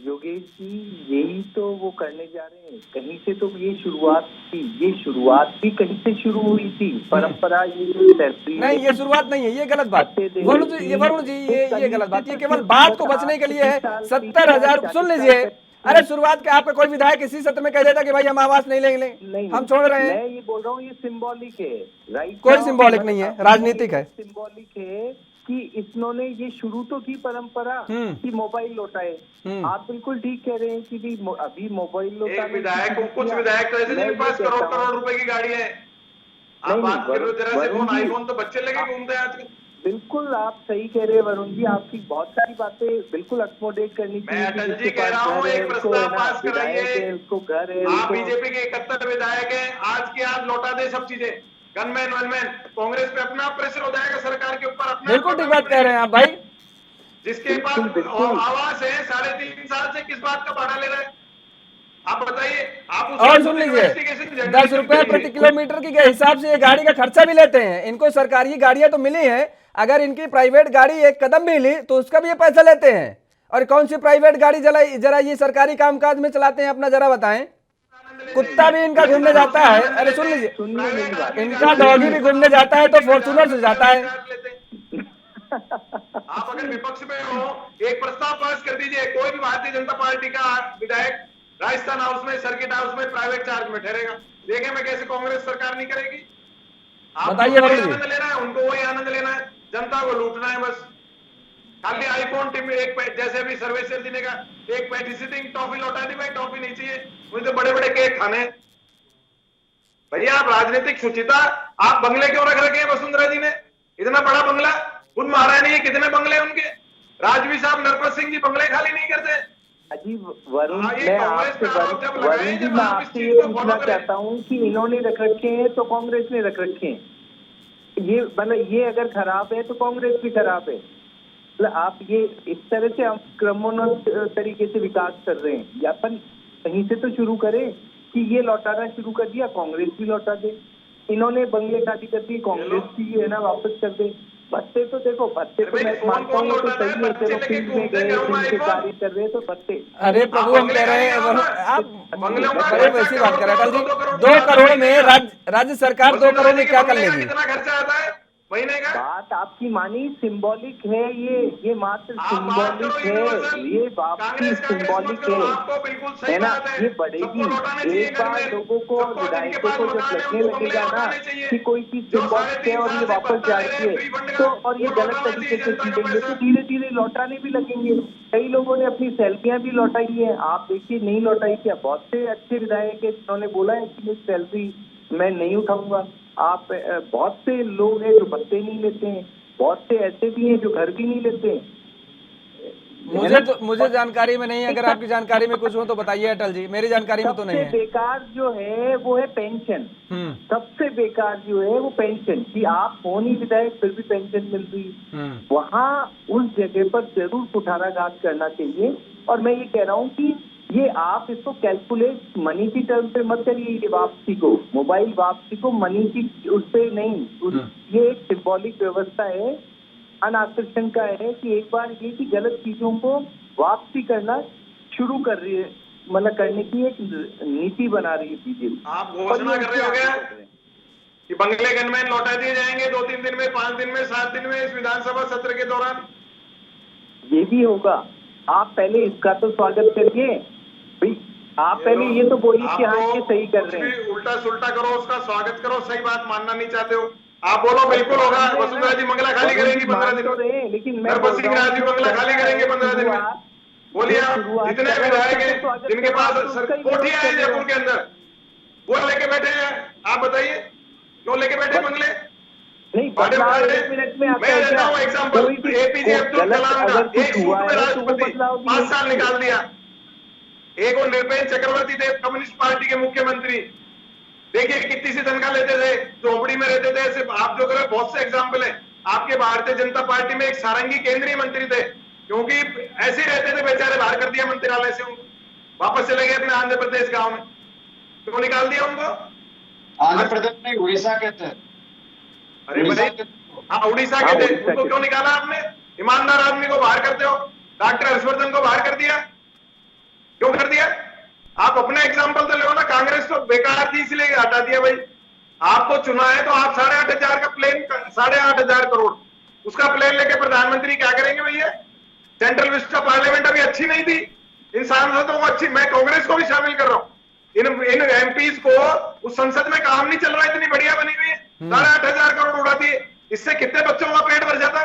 S5: योगेश जी, यही तो वो करने जा रहे हैं। कहीं से तो ये शुरुआत थी, ये शुरुआत भी कहीं से शुरू हुई थी परंपरा।
S1: नहीं, ये शुरुआत नहीं है, ये गलत बात। वरुण जी, ये गलत बात, ये केवल बात को बचने के लिए है। 70,000, सुन लीजिए, अरे शुरुआत के आपका कोई विधायक इसी सत्र में कह देता कि भाई हम आवास नहीं लेंगे, हम छोड़ रहे हैं।
S5: मैं ये बोल रहा हूँ, ये सिंबॉलिक है, राइट?
S1: कोई सिंबॉलिक नहीं है, राजनीतिक है।
S5: सिंबॉलिक है कि इन्होंने ये शुरू तो की परंपरा कि मोबाइल लौटाए। आप बिल्कुल ठीक कह रहे हैं कि भी अभी मोबाइल लौटाए।
S6: कुछ विधायक तो ऐसे जिनके पास करोड़ रुपए की गाड़ी है। आप बात कर रहे हो जरा से, फोन आईफोन तो बच्चे लगे घूमते हैं आजकल।
S5: बिल्कुल आप सही कह रहे हैं वरुण जी, आपकी बहुत सारी बातें बिल्कुल अकोमोडेट करनी चाहिए।
S6: मैं अटल जी कह रहा हूँ, एक प्रस्ताव पास कराइए।
S5: उसको घर है,
S6: आप बीजेपी के 71 विधायक हैं, आज के आज लौटा दे सब चीजें। गनमैन वनमैन, कांग्रेस पे अपना प्रेशर हो जाएगा सरकार के ऊपर। अपना
S1: बिल्कुल ठीक बात कह रहे हैं आप भाई।
S6: जिसके पास आवास है 3.5 साल से किस बात का भाड़ा ले रहे हैं आप बताइए। आप
S1: और सुन लीजिए, 10 रुपए प्रति किलोमीटर के हिसाब से ये गाड़ी का खर्चा भी लेते हैं। इनको सरकारी गाड़ियां तो मिली हैं, अगर इनकी प्राइवेट गाड़ी एक कदम भी ली तो उसका भी ये पैसा लेते हैं। और कौन सी प्राइवेट गाड़ी जरा ये सरकारी कामकाज में चलाते हैं अपना जरा बताएं। कुत्ता भी इनका घूमने जाता है, अरे सुन लीजिए, इनका डॉगी भी घूमने जाता है तो फॉर्च्यूनर से जाता है।
S6: आप अगर विपक्ष में हो, एक प्रस्ताव पास कर दीजिए, कोई भी भारतीय जनता पार्टी का विधायक राजस्थान हाउस में, सर्किट हाउस में प्राइवेट चार्ज में ठहरेगा। देखें मैं कैसे कांग्रेस सरकार नहीं करेगी।
S1: बताइए
S6: आनंद लेना है, उनको वही आनंद लेना है, जनता को लूटना है बस। खाली आईफोन टीम में एक जैसे अभी सर्वेश्वर जी ने कहा, एक पैटी सिटिंग टॉफी लौटा दी, भाई टॉफी नहीं चाहिए, मुझे तो बड़े बड़े केक खाने। भैया आप राजनीतिक सुचिता, आप बंगले क्यों रख रखे हैं वसुंधरा जी ने? इतना बड़ा बंगला, खुद महारानी है, कितने बंगले उनके? राजवी साहब, नरपत सिंह जी बंगले खाली नहीं करते।
S5: अजीब वरुण, मैं आपसे ये पूछना चाहता हूँ कि इन्होंने रख रखे हैं तो कांग्रेस ने रख रखे हैं। ये मतलब ये अगर खराब है तो कांग्रेस भी खराब है। आप ये इस तरह से हम क्रमोन्वत तरीके से विकास कर रहे हैं। या अपन कहीं से तो शुरू करें कि ये लौटाना शुरू कर दिया, कांग्रेस भी लौटा दे। इन्होंने बंगले खाली कर दिए, कांग्रेस भी है ना वापस कर दे। भत्ते तो देखो, भत्ते तो मैं मानता हूँ तो सही है, चलो फील्ड में गए, फील्ड के कार्य कर रहे तो भत्ते।
S1: अरे प्रभु, हम कह रहे हैं आप बड़े वैसी बात कर रहे हैं अटल जी। 2 करोड़ में राज्य सरकार 2 करोड़ में क्या कर लेगी?
S6: कितना खर्चा आता है महीने का?
S5: बात आपकी मानी सिंबॉलिक है, ये मात्र सिंबॉलिक है, ये वापसी सिंबॉलिक है ना, ये बढ़ेगी। एक बार लोगों को, विधायकों को जब लगने लगेगा ना कि कोई चीज सिंबॉलिक है और ये वापस जाती है तो, और ये गलत तरीके से चीजेंगे तो धीरे धीरे लौटाने भी लगेंगे। कई लोगों ने अपनी सैलरियां भी लौटाई है, आप देखिए नहीं लौटाई क्या? बहुत से अच्छे विधायक है जिन्होंने बोला है कि मेरी सैलरी मैं नहीं उठाऊंगा। आप बहुत से लोग हैं जो भत्ते नहीं लेते हैं, बहुत से ऐसे भी हैं जो घर भी नहीं लेते हैं।
S1: मुझे जानकारी में नहीं है, अगर आपकी जानकारी में कुछ हो तो बताइए अटल जी, मेरी जानकारी में तो नहीं है।
S5: सबसे बेकार जो है वो है पेंशन। सबसे बेकार जो है वो पेंशन, कि आप हो नहीं विधायक फिर भी पेंशन मिल रही, वहाँ उस जगह पर जरूर कुठाराघात करना चाहिए। और मैं ये कह रहा हूँ कि ये आप इसको कैलकुलेट मनी की टर्म पे मत करिए, ये वापसी को, मोबाइल वापसी को मनी की उस पे नहीं, ये एक सिंबॉलिक व्यवस्था है, अनाकर्षण का है कि एक बार ये कि गलत चीजों को वापसी करना शुरू कर रही है, मतलब करने की एक नीति बना रही है बीजेपी।
S6: आप घोषणा कर रहे हो क्या कि बंगले गनमैन लौटा दिए जाएंगे 2-3 दिन में, 5 दिन में, 7 दिन में इस विधानसभा सत्र के दौरान?
S5: ये भी होगा। आप पहले इसका तो स्वागत करिए भाई, आप पहले ये तो बोलिए कि हाँ ये सही कर रहे हैं।
S6: उल्टा सुल्टा करो, उसका स्वागत करो, सही बात मानना नहीं चाहते हो आप, बोलो बिल्कुल होगा। वसुंधरा जी बंगला खाली करेंगी 15 दिन में,
S5: लेकिन
S6: नरपत सिंह राज जी बंगला खाली करेंगे 15 दिन में। बोलिए आप, जितने विधायक हैं जिनके पास कोठियां हैं जयपुर के अंदर, वो लेके बैठे हैं, आप बताइए क्यों लेके बैठे बंगले?
S5: नहीं, एक मिनट में
S6: मैं देता हूँ एग्जाम्पल, एपीजे अब्दुल कलाम का एक सूट में राष्ट्रपति 5 साल निकाल दिया। एक और निरपेंद्र चक्रवर्ती थे कम्युनिस्ट पार्टी के मुख्यमंत्री, देखिए कितनी सी तनख्वाह लेते थे, झोपड़ी में रहते थे। सिर्फ आप जो करें, बहुत से एग्जाम्पल है। आपके भारतीय जनता पार्टी में एक सारंगी केंद्रीय मंत्री थे, क्योंकि ऐसे ही रहते थे बेचारे, बाहर कर दिया मंत्रालय से उनको, वापस चले गए अपने आंध्र प्रदेश गांव में। क्यों निकाल दिया उनको?
S7: आंध्र प्रदेश नहीं, उड़ीसा के थे।
S6: अरे बताइए, हाँ उड़ीसा के थे, उनको क्यों निकाला आपने? ईमानदार आदमी को बाहर करते हो। डॉक्टर हर्षवर्धन को बाहर कर दिया, क्यों कर दिया? आप अपने एग्जाम्पल तो लो ना। कांग्रेस तो बेकार थी इसलिए हटा दिया भाई। आपको चुना है तो आप 8,500 का प्लेन, 8,500 करोड़ उसका प्लेन लेके प्रधानमंत्री क्या करेंगे भैया? सेंट्रल विस्टा पार्लियामेंट अभी अच्छी नहीं थी, इन सांसदों को अच्छी, मैं कांग्रेस को भी शामिल कर रहा हूँ, इन एमपीज को उस संसद में काम नहीं चल रहा, इतनी बढ़िया बनी हुई है, 8,500 करोड़ उड़ा दिए, इससे कितने बच्चों का पेट भर जाता?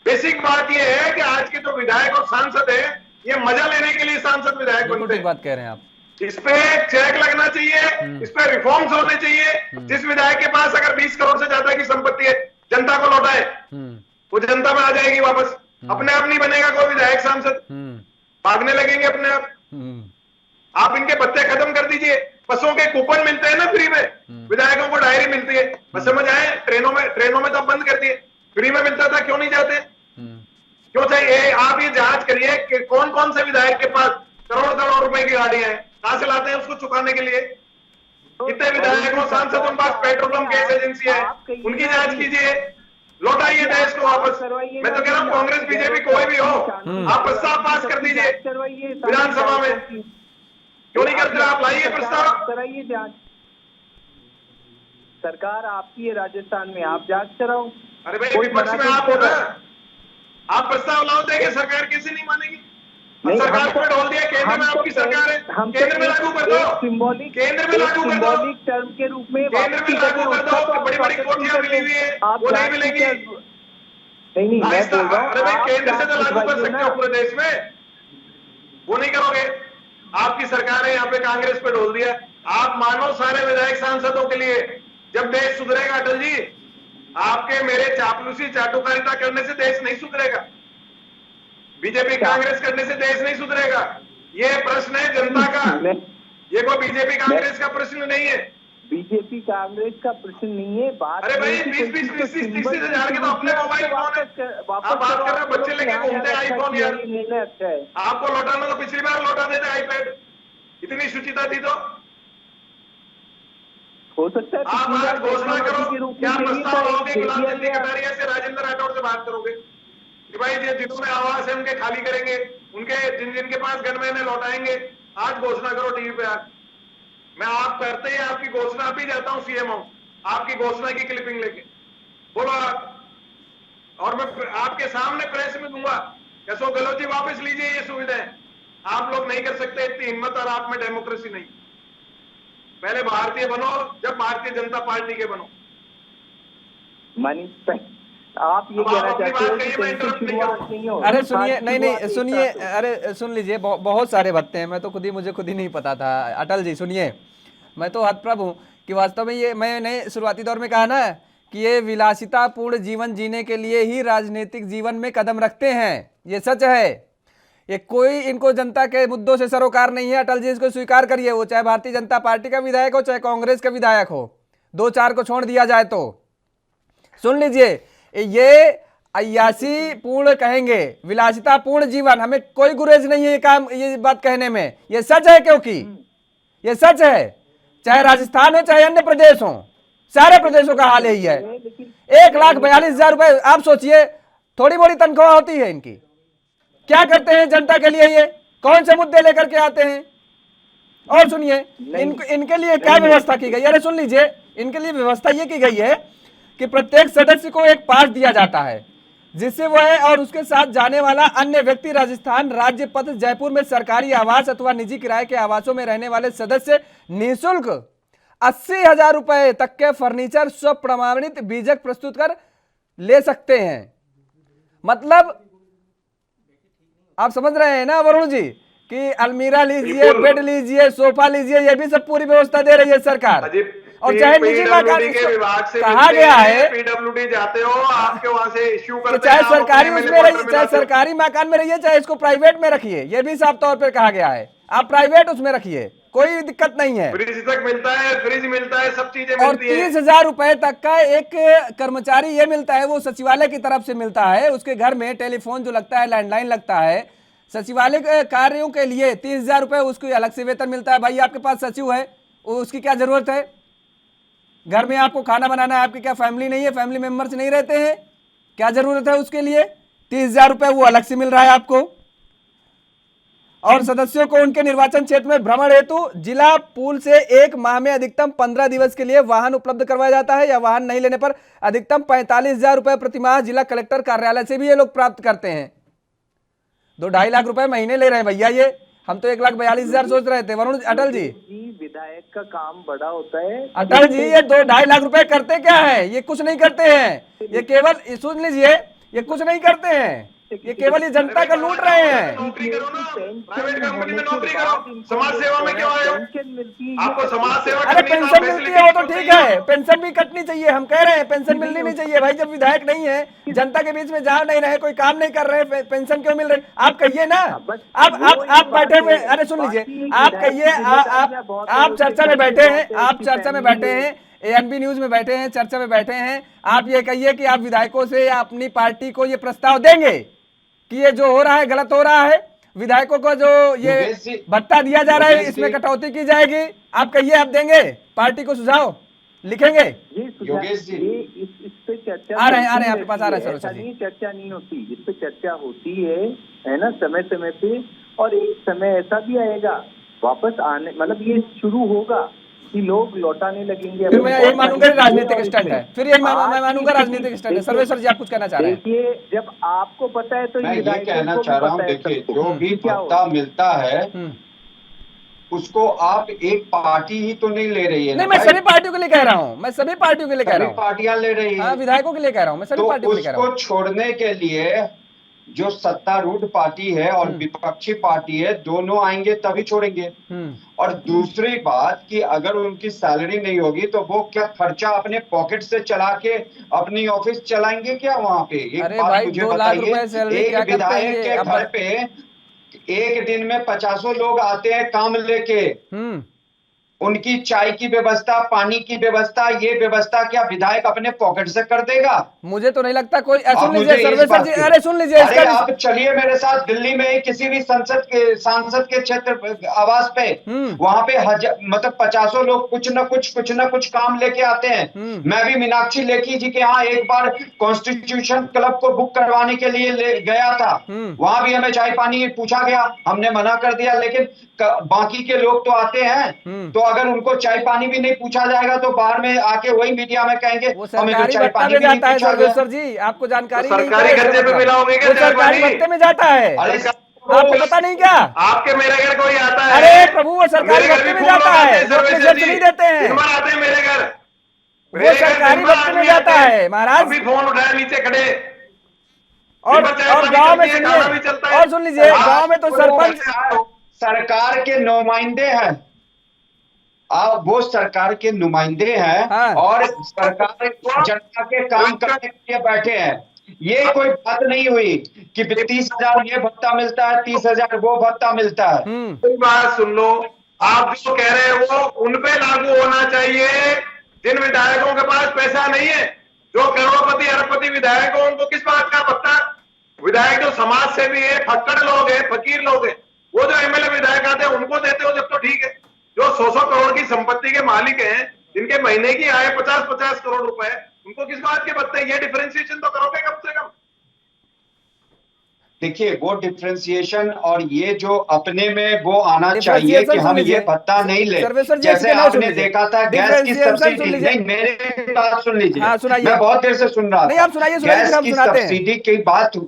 S6: बेसिक बात यह है कि आज के जो विधायक और सांसद है, ये मजा लेने के लिए सांसद विधायक बनते हैं।
S1: बात कह रहे हैं आप,
S6: इस पे चेक लगना चाहिए, इस पे रिफॉर्म्स होने चाहिए। जिस विधायक के पास अगर 20 करोड़ से ज्यादा की संपत्ति है, जनता को लौटाए, वो जनता में आ जाएगी वापस। अपने आप नहीं बनेगा कोई विधायक सांसद, भागने लगेंगे अपने आप। आप इनके पत्ते खत्म कर दीजिए। बसों के कूपन मिलते हैं ना फ्री में, विधायकों को डायरी मिलती है, बस समझ आए। ट्रेनों में तो बंद कर दिए, फ्री में मिलता था, क्यों नहीं जाते? क्यों चाहिए? आप ये जांच करिए कि कौन कौन से विधायक के पास करोड़ रुपए की गाड़ियां हैं, कहां से लाते हैं उसको चुकाने के लिए? कितने विधायकों सांसदों के पास पेट्रोल पंप गैस एजेंसी है, उनकी जांच कीजिए, लौटाइए देश को वापस। मैं तो कह रहा हूँ कांग्रेस बीजेपी कोई भी हो, आप प्रस्ताव पास कर दीजिए विधानसभा में। क्यों नहीं करते आप? लाइए प्रस्ताव,
S5: कराइए जांच। सरकार आपकी है राजस्थान में, आप जांच कराओ।
S6: अरे भाई विपक्ष में आप हो ना, आप प्रस्ताव लाओ, देंगे सरकार कैसे नहीं मानेगी? सरकार को ढोल दिया, केंद्र में आपकी सरकार है, केंद्र में लागू कर दो, केंद्र में लागू कर दो,
S5: टर्म के रूप में
S6: केंद्र में लागू कर दो। बड़ी बड़ी कोठियां मिली हुई है, वो नहीं मिलेगी।
S5: नहीं मैं बोल रहा हूँ,
S6: अरे भाई केंद्र से तो लागू कर सकते हो पूरे देश में, वो नहीं करोगे। आपकी सरकार है, यहाँ पे कांग्रेस पे ढोल दिया। आप मानो सारे विधायक सांसदों के लिए, जब देश सुधरेगा अटल जी, आपके मेरे चापलूसी चाटुकारिता करने से देश नहीं सुधरेगा, बीजेपी कांग्रेस करने से देश नहीं सुधरेगा। ये प्रश्न है जनता का, ये कोई बीजेपी कांग्रेस का प्रश्न नहीं है।
S5: बीजेपी कांग्रेस का प्रश्न नहीं है। बात
S6: अरे भाई 20-30 हजार के तो अपने मोबाइल फोन है, आप बात कर रहे हो बच्चे लेके घूमते हैं आईफोन। यार
S5: निर्णय अच्छा है,
S6: आपको लौटाना तो पिछली बार लौटा देते आईपैड, इतनी शुचिता थी तो।
S5: हो सकता है
S6: आप
S5: पिछली
S6: आज
S5: बार
S6: घोषणा
S5: टेक्नोलॉजी
S6: करो,
S5: के रूप
S6: क्या
S5: में नहीं
S6: प्रस्ताव
S5: था,
S6: आओगे
S5: दे
S6: गुलाम
S5: दिया
S6: नबी
S5: गया।
S6: कटारिया से, राजेंद्र राठौड़ से बात करोगे कि भाई ये जिन्होंने आवास है उनके खाली करेंगे, उनके जिनके पास गनमैन है लौटाएंगे। आज घोषणा करो टीवी पे। आज मैं आप करते ही आपकी घोषणा भी जाता हूं सीएम हूं, आपकी घोषणा की क्लिपिंग लेके बोलो आप, और मैं आपके सामने प्रेस में दूंगा। कैसो गहलोत जी वापस लीजिए ये सुविधाएं, आप लोग नहीं कर सकते इतनी हिम्मत, और आप में डेमोक्रेसी नहीं। पहले भारतीय बनो, जब भारतीय जनता पार्टी के बनो।
S5: मानी आप ये
S6: अब आप
S5: कहना
S6: अपनी
S5: चाहते हो
S6: बात
S5: कि
S6: कहिए, मैं
S5: कहीं से
S6: इंटरप्ट नहीं
S5: शुरुआत
S6: करूंगा।
S5: नहीं हो।
S1: अरे सुनिए,
S5: आज
S1: नहीं
S5: शुरुआत
S1: नहीं
S5: एक
S1: सुनिए,
S5: साथ हो।
S1: अरे सुन लीजिए, बहुत सारे भत्ते हैं, मैं तो मुझे खुद ही नहीं पता था। अटल जी सुनिए, मैं तो हतप्रभ हूँ कि वास्तव में ये मैंने शुरुआती दौर में कहा ना कि ये विलासितापूर्ण जीवन जीने के लिए ही राजनीतिक जीवन में कदम रखते हैं, ये सच है। ये कोई इनको जनता के मुद्दों से सरोकार नहीं है। अटल जी इसको स्वीकार करिए, वो चाहे भारतीय जनता पार्टी का विधायक हो चाहे कांग्रेस का विधायक हो, 2-4 को छोड़ दिया जाए तो। सुन लीजिए, ये अय्यासी पूर्ण कहेंगे, विलासिता पूर्ण जीवन, हमें कोई गुरेज नहीं है ये काम, ये बात कहने में, ये सच है, क्योंकि ये सच है। चाहे राजस्थान हो चाहे अन्य प्रदेश हो, सारे प्रदेशों का हाल यही है। 1,42,000 रुपए, आप सोचिए, थोड़ी मोड़ी तनख्वाह होती है इनकी। क्या करते हैं जनता के लिए, ये कौन से मुद्दे लेकर के आते हैं। और सुनिए, इनके लिए क्या व्यवस्था की गई, अरे सुन लीजिए, इनके लिए व्यवस्था ये की गई है कि प्रत्येक सदस्य को एक पास दिया जाता है, जिससे वह और उसके साथ जाने वाला अन्य व्यक्ति राजस्थान राज्य पथ जयपुर में सरकारी आवास अथवा निजी किराए के आवासों में रहने वाले सदस्य निःशुल्क 80,000 रुपए तक के फर्नीचर स्व प्रमाणित बीजक प्रस्तुत कर ले सकते हैं। मतलब आप समझ रहे हैं ना वरुण जी कि अलमीरा लीजिए, बेड लीजिए, सोफा लीजिए, ये भी सब पूरी व्यवस्था दे रही है सरकार। और चाहे निजी मकान
S6: के विभाग से
S1: कहा गया है,
S6: पीडब्ल्यूडी जाते हो, आपके वहां से इश्यू करते
S1: चाहे
S6: हैं,
S1: सरकारी उसमें रहिए, चाहे सरकारी मकान में रहिए, चाहे इसको प्राइवेट में रखिए, ये भी साफ तौर पर कहा गया है, आप प्राइवेट उसमें रखिए, कोई दिक्कत नहीं है।
S6: फ्रिज तक मिलता है, फ्रिज मिलता है, सब चीजें
S1: और
S6: मिलती है।
S1: 30,000 रुपए तक का एक कर्मचारी ये मिलता है, वो सचिवालय की तरफ से मिलता है, उसके घर में टेलीफोन जो लगता है, लैंडलाइन लगता है, सचिवालय के कार्यों के लिए 30,000 रुपए उसको अलग से वेतन मिलता है। भाई आपके पास सचिव है, उसकी क्या जरूरत है, घर में आपको खाना बनाना है, आपकी क्या फैमिली नहीं है, फैमिली मेंबर्स नहीं रहते हैं, क्या जरूरत है उसके लिए, 30,000 रुपए वो अलग से मिल रहा है आपको। और सदस्यों को उनके निर्वाचन क्षेत्र में भ्रमण हेतु जिला पूल से 1 माह में अधिकतम 15 दिवस के लिए वाहन उपलब्ध करवाया जाता है, या वाहन नहीं लेने पर अधिकतम 45,000 रुपए प्रतिमाह जिला कलेक्टर कार्यालय से भी ये लोग प्राप्त करते हैं। 2-2.5 लाख रुपए महीने ले रहे हैं भैया ये, हम तो 1,42,000 सोच रहे थे। वरुण अटल जी,
S5: विधायक का काम बड़ा होता है।
S1: अटल जी ये 2-2.5 लाख रुपए करते क्या है, ये कुछ नहीं करते हैं, ये केवल सुन लीजिए, ये कुछ नहीं करते हैं, ये केवल ये जनता का लूट रहे हैं।
S6: नौकरी करो ना, प्राइवेट कंपनी में नौकरी करो, समाज सेवा में क्यों आए हो? आपको समाज सेवा
S1: अरे
S6: करनी है,
S1: पेंशन मिलती है वो तो ठीक है, पेंशन भी कटनी चाहिए, हम कह रहे हैं पेंशन मिलनी नहीं चाहिए भाई। जब विधायक नहीं है, जनता के बीच में जा नहीं रहे, कोई काम नहीं कर रहे, पेंशन क्यों मिल रही, आप कहिए ना। आप बैठे हुए, अरे सुन लीजिए, आप कहिए, आप चर्चा में बैठे हैं, आप चर्चा में बैठे हैं, एएनबी न्यूज में बैठे हैं, चर्चा में बैठे हैं, आप ये कहिए कि आप विधायकों से या अपनी पार्टी को ये प्रस्ताव देंगे कि ये जो हो रहा है गलत हो रहा है, विधायकों को जो ये भत्ता दिया जा रहा है इसमें कटौती की जाएगी, आप कहिए, आप देंगे, पार्टी को सुझाव लिखेंगे।
S7: योगेश जी,
S5: इस पे चर्चा
S1: आ रहे हैं आपके पास, आ रहे हैं सर।
S5: नहीं, चर्चा नहीं होती, इस पे चर्चा होती है ना, समय समय पे। और एक समय ऐसा भी आएगा वापस आने, मतलब ये शुरू होगा कि लोग लौटाने लगेंगे।
S1: फिर मैं ये मानूंगा राजनीतिक स्टंट है, फिर ये मैं मानूंगा राजनीतिक स्टंट है। सर्वेश्वर जी आप कुछ कहना चाह रहे हैं?
S5: देखिए, जब आपको पता है तो
S7: मैं ये कहना चाह रहा हूँ, देखिए जो भी भत्ता मिलता है उसको आप एक पार्टी ही तो नहीं ले रही है।
S1: नहीं, मैं सभी पार्टियों के लिए कह रहा हूँ, मैं सभी पार्टियों के लिए कह रहा हूँ,
S7: पार्टियां ले रही है,
S1: विधायकों के लिए कह रहा हूँ, मैं सभी पार्टियों के लिए कह रहा हूँ।
S7: उसको छोड़ने के लिए जो सत्तारूढ़ पार्टी है और विपक्षी पार्टी है, दोनों आएंगे तभी छोड़ेंगे। और दूसरी बात कि अगर उनकी सैलरी नहीं होगी तो वो क्या खर्चा अपने पॉकेट से चला के अपनी ऑफिस चलाएंगे क्या वहां पे? एक बात मुझे बताइए, एक विधायक के घर पे एक दिन में 50 लोग आते हैं काम लेके, उनकी चाय की व्यवस्था, पानी की व्यवस्था, ये व्यवस्था क्या विधायक अपने पॉकेट से कर देगा?
S1: मुझे तो नहीं लगता कोई।
S7: आप
S1: सुन
S7: मुझे
S1: लीजिए
S7: इस
S1: सर्वेसर
S7: बात
S1: जी,
S7: की-
S1: अरे सुन लीजिए
S7: अरे
S1: इसका।
S7: आप चलिए मेरे साथ दिल्ली में किसी भी सांसद के क्षेत्र आवास पे, वहां पे मतलब 50 लोग कुछ न कुछ काम लेके आते हैं। मैं भी मीनाक्षी लेखी जी के यहाँ एक बार कॉन्स्टिट्यूशन क्लब को बुक करवाने के लिए गया था। वहां भी हमें चाय पानी पूछा गया, हमने मना कर दिया, लेकिन बाकी के लोग तो आते हैं, तो अगर उनको चाय पानी भी नहीं पूछा जाएगा तो बाहर में आके वही मीडिया में कहेंगे
S1: वो
S7: हमें तो
S1: सरकारी
S7: चाय
S1: भत्ता
S7: पानी
S1: में
S7: भी नहीं
S1: जाता है
S7: पूछा गया।
S1: सर्वेसर जी, आपको जानकारी
S6: तो
S1: नहीं
S6: सरकारी
S1: है,
S6: खर्चे पे मिला होगा क्या
S1: वो
S6: चाय
S1: सरकारी
S6: पानी?
S1: भत्ते में जाता है,
S7: अरे
S1: आपको पता नहीं क्या?
S6: आपके मेरे घर कोई आता है?
S1: अरे प्रभु वो सरकारी
S6: मेरे घर
S1: भत्ते
S6: भी
S1: में
S6: खूब
S1: जाता
S6: लोग आते
S1: है,
S6: हैं,
S1: वो अपने
S6: सर्वेसर
S1: जेब से
S6: जी।
S1: नहीं देते हैं,
S6: दिन भर आते हैं मेरे घर।
S1: वो
S6: मेरे घर
S1: सरकारी
S6: दिन भर
S1: भत्ते में
S6: आदमी
S1: जाता
S6: आते हैं।
S1: है महाराज।
S6: अभी फोन उठाया नीचे खड़े।
S1: और
S6: दिन भर चाय पानी
S1: गांव में
S6: चलती है, खाना भी
S1: सुनिए,
S6: चलता है।
S1: और सुन लीजिए, गांव में तो सरपंच
S7: सरकार के नुमाइंदे हैं, वो सरकार के नुमाइंदे हैं,
S1: हाँ।
S7: और सरकार जनता के काम करने के लिए बैठे हैं। ये कोई बात नहीं हुई कि 30,000 ये भत्ता मिलता है, 30,000 वो भत्ता मिलता है।
S6: कोई बात सुन लो, आप जो कह रहे हो वो उन पे लागू होना चाहिए जिन विधायकों के पास पैसा नहीं है। जो करोड़पति अरबपति विधायक हो उनको किस बात का भत्ता? विधायक जो समाज सेवी है, फक्कड़ लोग हैं, फकीर लोग हैं, वो जो एमएलए विधायक आते हैं उनको देते हो जब तो ठीक है। जो 100 करोड़ की संपत्ति के मालिक हैं, जिनके महीने की आय 50-50 करोड़ रुपए, उनको किस बात के भत्ते? ये डिफरेंशिएशन तो करोगे कम से कम।
S7: देखिए वो डिफरेंशिएशन और ये जो अपने में वो आना चाहिए कि हम ये भत्ता नहीं ले, जैसे आपने देखा था गैस की सब्सिडी। नहीं, मेरे बात सुन लीजिए, मैं बहुत देर से सुन रहा था। गैस की सब्सिडी की बात,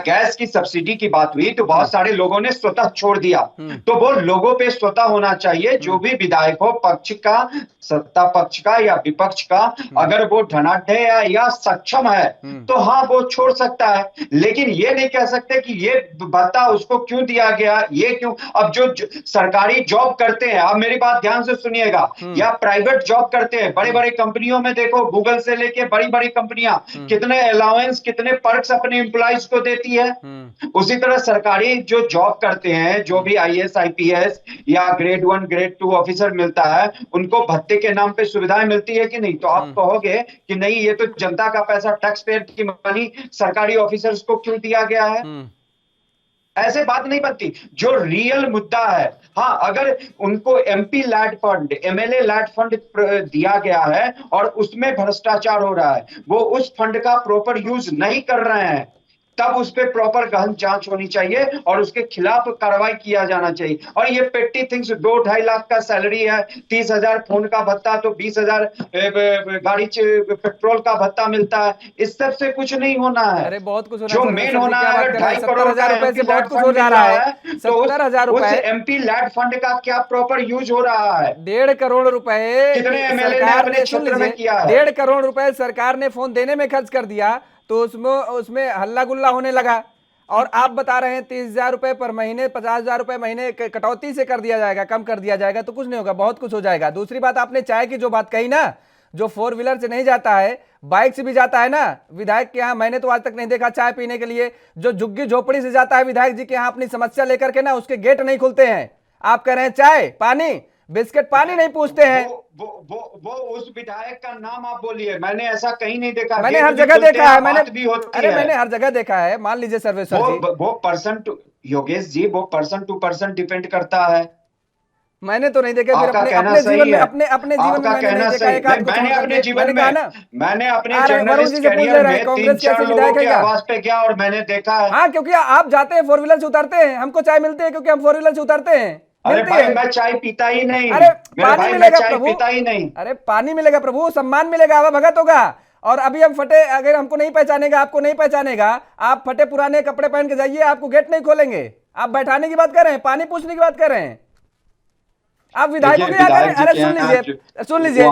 S7: गैस की सब्सिडी की बात हुई तो बहुत सारे लोगों ने स्वतः छोड़ दिया। तो वो लोगों पे स्वतः होना चाहिए, जो भी विधायक हो, पक्ष का, सत्ता पक्ष का या विपक्ष का, अगर वो धनाढ्य या सक्षम है तो हाँ वो छोड़ सकता है। लेकिन ये नहीं कह सकते कि ये भत्ता उसको क्यों दिया गया, ये क्यों। अब जो सरकारी जॉब करते हैं, आप मेरी बात ध्यान से सुनिएगा, या प्राइवेट जॉब करते हैं, बड़े बड़े कंपनियों में देखो, गूगल से लेके बड़ी बड़ी कंपनियां कितने अलाउंस, कितने पर्क्स अपने एम्प्लॉइज को देती है। उसी तरह सरकारी जो जॉब करते हैं, जो भी आईएएस आईपीएस या ग्रेड 1 ग्रेड 2 ऑफिसर मिलता है, उनको भत्ते के नाम पे सुविधाएं मिलती है कि नहीं? तो आप कहोगे कि नहीं ये तो जनता का पैसा, टैक्स पेयर की मनी सरकारी ऑफिसर्स को क्यों दिया गया है। ऐसे बात नहीं बनती। जो रियल मुद्दा है, हाँ अगर उनको MP LAD fund, MLA LAD fund दिया गया है और उसमें भ्रष्टाचार हो रहा है, वो उस फंड का प्रॉपर यूज नहीं कर रहे हैं, तब उस पर प्रॉपर गहन जांच होनी चाहिए और उसके खिलाफ कार्रवाई किया जाना चाहिए। और ये पेटी थिंग्स, 2-2.5 लाख का सैलरी है, 30,000 फोन का भत्ता, तो 20,000 गाड़ी पेट्रोल का भत्ता मिलता है, इस सब से कुछ नहीं होना है।
S1: अरे बहुत कुछ होना
S7: जो
S1: है,
S7: मेन होना है, अगर 2.5 करोड़
S1: रुपए से बहुत कुछ हो जा रहा है, 70,000
S7: उस
S1: रुपए
S7: एमपी लैड फंड का क्या प्रॉपर यूज हो रहा है?
S1: 1.5 करोड़ रुपए
S7: कितने एमएलए ने
S1: सरकार
S7: अपने
S1: ने, सुन
S7: क्षेत्र में
S1: लीजिए,
S7: किया है?
S1: 1.5 करोड़ रुपए सरकार ने फोन देने में खर्च कर दिया, तो उसमें हल्ला गुल्ला होने लगा। और आप बता रहे हैं 30,000 रुपए पर महीने, 50,000 रुपए महीने कटौती से कर दिया जाएगा, कम कर दिया जाएगा, तो कुछ नहीं होगा, बहुत कुछ हो जाएगा। दूसरी बात, आपने चाय की जो बात कही ना, जो 4 व्हीलर से नहीं जाता है, बाइक से भी जाता है ना विधायक के यहाँ, मैंने तो आज तक नहीं देखा चाय पीने के लिए। जो झुग्गी झोपड़ी से जाता है विधायक जी के यहाँ अपनी समस्या लेकर के ना, उसके गेट नहीं खुलते हैं। आप कह रहे हैं चाय पानी बिस्किट पानी नहीं पूछते हैं।
S7: वो उस विधायक का नाम आप बोलिए, मैंने ऐसा कहीं नहीं देखा।
S1: मैंने हर जगह देखा है, मैंने हर जगह देखा है। मान लीजिए सर्वेसर जी,
S7: वो पर्सन टू, योगेश जी, वो पर्सन टू पर्सन डिपेंड करता है।
S1: मैंने तो नहीं देखा। फिर अपने जीवन में, अपने जीवन में मैंने नहीं देखा।
S7: मैंने अपने जीवन में, मैंने अपने
S1: जर्नलिस्ट कैरियर में
S7: कांग्रेस के लोगों के आवाज पे गया और मैंने देखा है।
S1: हाँ, क्योंकि आप जाते हैं 4 व्हीलर से उतरते हैं, हमको चाय मिलती है क्योंकि हम 4 व्हीलर से उतरते हैं।
S7: अरे भाई मैं चाय पीता ही नहीं।
S1: अरे
S7: पानी मिलेगा प्रभु, पीता ही नहीं।
S1: अरे पानी मिलेगा प्रभु, सम्मान मिलेगा, आवा भगत होगा। और अभी हम फटे, अगर हमको नहीं पहचानेगा, आपको नहीं पहचानेगा, आप फटे पुराने कपड़े पहन के जाइए, आपको गेट नहीं खोलेंगे। आप बैठाने की बात कर रहे हैं, पानी पूछने की बात कर रहे हैं। आप विधायकों की बात करें। अरे सुन लीजिए, अरे सुन लीजिए,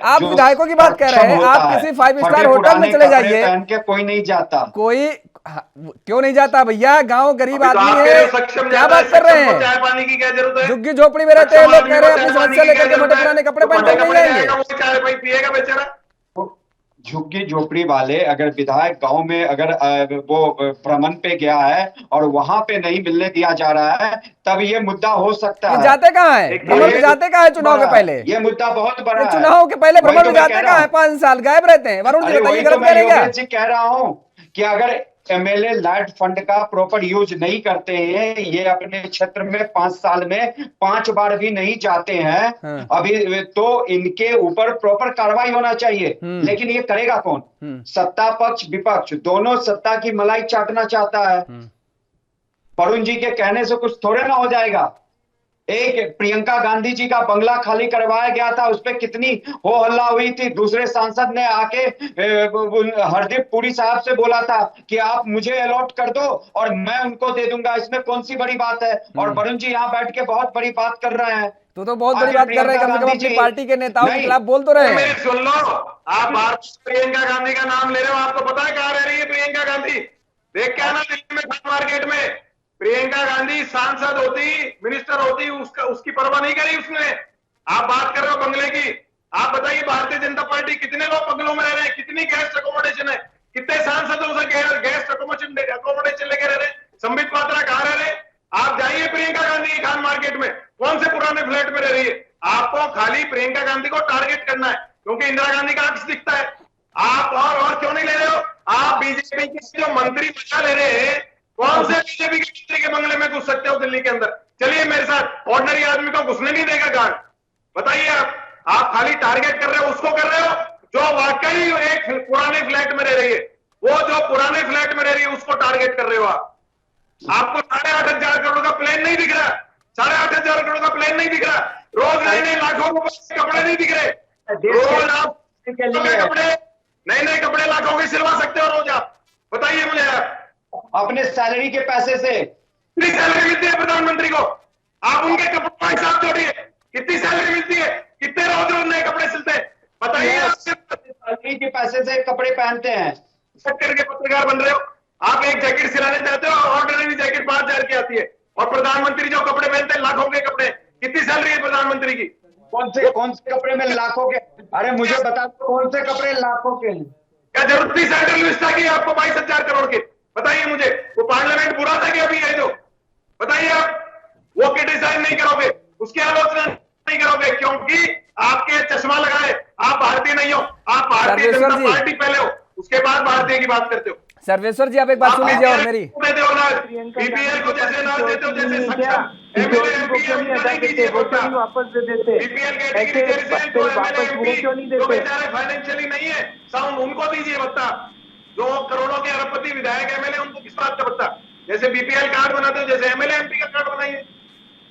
S1: आप विधायकों की बात कर रहे हैं। आप किसी 5 स्टार होटल में चले जाइए,
S7: कोई नहीं जाता।
S1: कोई क्यों नहीं जाता भैया? गांव गरीब आदमी है, क्या बात कर रहे हैं?
S6: चाय पानी की क्या जरूरत है?
S1: झुग्गी झोपड़ी में रहते हैं लोग, कह रहे हैं अपनी समस्या लेकर के फटे पुराने कपड़े पहन के नहीं जाएंगे।
S6: चाय पानी पिएगा बेचारा।
S7: झुग्गी झोपड़ी वाले अगर विधायक गांव में अगर वो भ्रमण पे गया है और वहां पे नहीं मिलने दिया जा रहा है, तब ये मुद्दा हो सकता
S1: ये
S7: है।
S1: जाते कहाँ है भ्रमण में, जाते कहाँ है चुनाव के पहले?
S7: ये मुद्दा बहुत बड़ा
S1: ये
S7: है।
S1: चुनाव के पहले
S7: वही
S1: भ्रमण
S7: तो
S1: में
S7: मैं
S1: जाते
S7: कह
S1: कहाँ
S7: रहा
S1: है? 5 साल गायब रहते हैं। वरुण जी
S7: अरे
S1: बताइए,
S7: वही तो
S1: गलत
S7: मैं
S1: कह रहे हैं क्या?
S7: योगेश जी कह रहा हूँ कि अगर एमएलए लाइट फंड का प्रॉपर यूज नहीं करते हैं, ये अपने क्षेत्र में 5 साल में 5 बार भी नहीं जाते हैं,
S1: हाँ।
S7: अभी तो इनके ऊपर प्रॉपर कार्रवाई होना चाहिए। लेकिन ये करेगा कौन? सत्ता पक्ष विपक्ष दोनों सत्ता की मलाई चाटना चाहता है। वरुण जी के कहने से कुछ थोड़े ना हो जाएगा। एक प्रियंका गांधी जी का बंगला खाली करवाया गया था, उस पर कितनी हो हल्ला हुई थी। दूसरे सांसद ने आके हरदीप पुरी साहब से बोला था कि आप मुझे अलॉट कर दो और मैं उनको दे दूंगा, इसमें कौन सी बड़ी बात है? और वरुण जी यहाँ बैठ के बहुत बड़ी बात कर रहे हैं।
S1: तो बहुत बड़ी बात कर रहे हैं, कम से कम अपनी पार्टी के नेताओं के खिलाफ बोल तो रहे हैं।
S6: मेरी सुन लो, आप बार प्रियंका गांधी का नाम ले रहे हो, आपको पता है कहाँ रह रही है प्रियंका गांधी? देख के आना दिल्ली में खान मार्केट में। प्रियंका गांधी सांसद होती, मिनिस्टर होती, उसकी परवाह नहीं करी उसने। आप बात कर रहे हो बंगले की। आप बताइए भारतीय जनता पार्टी कितने लोग बंगलों में रह रहे हैं, कितनी गेस्ट अकोमोडेशन है, कितने सांसदों से गेस्ट अकोमोडेशन लेके रह रहे हैं? संबित पात्रा कहाँ रह रहे हैं? आप जाइए प्रियंका गांधी की खान मार्केट में, कौन से पुराने फ्लैट में रह रही है? आपको खाली प्रियंका गांधी को टारगेट करना है क्योंकि इंदिरा गांधी का अक्स दिखता है। आप और क्यों नहीं ले रहे हो? आप बीजेपी के जो मंत्री मजा ले रहे हैं, कौन से बीजेपी के मंत्री के बंगले में घुस सकते हो दिल्ली के अंदर? चलिए मेरे साथ, ऑर्डिनरी आदमी को घुसने नहीं देगा गार्ड। बताइए आप खाली टारगेट कर रहे हो, उसको कर रहे हो जो वाकई एक पुराने फ्लैट में रह रही है। वो जो पुराने फ्लैट में रह रही है उसको टारगेट कर रहे हो आप। आपको 8,500 करोड़ का प्लान नहीं दिख रहा, 8,500 करोड़ का प्लान नहीं दिख रहा। रोज नए नए लाखों रुपए के कपड़े नहीं दिख रहे। रोज आप कपड़े, नए नए कपड़े लाखों के सिलवा सकते हो रोज आप? बताइए मुझे आप।
S7: अपने सैलरी के पैसे से
S6: कितनी सैलरी मिलती है प्रधानमंत्री को? आप उनके कपड़ों का हिसाब छोड़िए, कितनी सैलरी मिलती है, कितने रोज रोज नए कपड़े सिलते हैं? बताइए।
S7: सैलरी के पैसे से कपड़े पहनते हैं।
S6: सेक्टर के पत्रकार बन रहे हो आप। एक जैकेट सिलाने जाते हो, ऑर्डिनरी जैकेट 5,000 की आती है, और प्रधानमंत्री जो कपड़े पहनते हैं लाखों के कपड़े, कितनी सैलरी है प्रधानमंत्री की?
S7: कौन से कपड़े में लाखों के? अरे मुझे बता दो कौन से कपड़े लाखों के हैं?
S6: क्या जरूरत थी सेंट्रल लिस्ट की आपको 22,000 करोड़ के? बताइए मुझे, वो पार्लियामेंट बुरा था कि अभी है जो? बताइए आप। वो क्रिटिसाइज नहीं करोगे, उसकी आलोचना नहीं करोगे क्योंकि आपके चश्मा लगाए, आप भारतीय नहीं हो, आप भारतीय जनता पार्टी पहले हो, उसके बाद भारतीय की बात करते हो।
S1: सर्वेश्वर जी आप एक बात सुन लीजिए और मेरी।
S6: बीपीएल को जैसे ना देते हो, जैसे सक्षम
S5: वापस दे देते,
S6: फाइनेंशियली नहीं है साउंड, उनको दीजिए भत्ता। जो करोड़ों के अरबपति विधायक एमएलए, उनको किस बात का भत्ता? जैसे बीपीएल कार्ड बनाते हो, जैसे एमएलए एमपी का कार्ड बनाइए।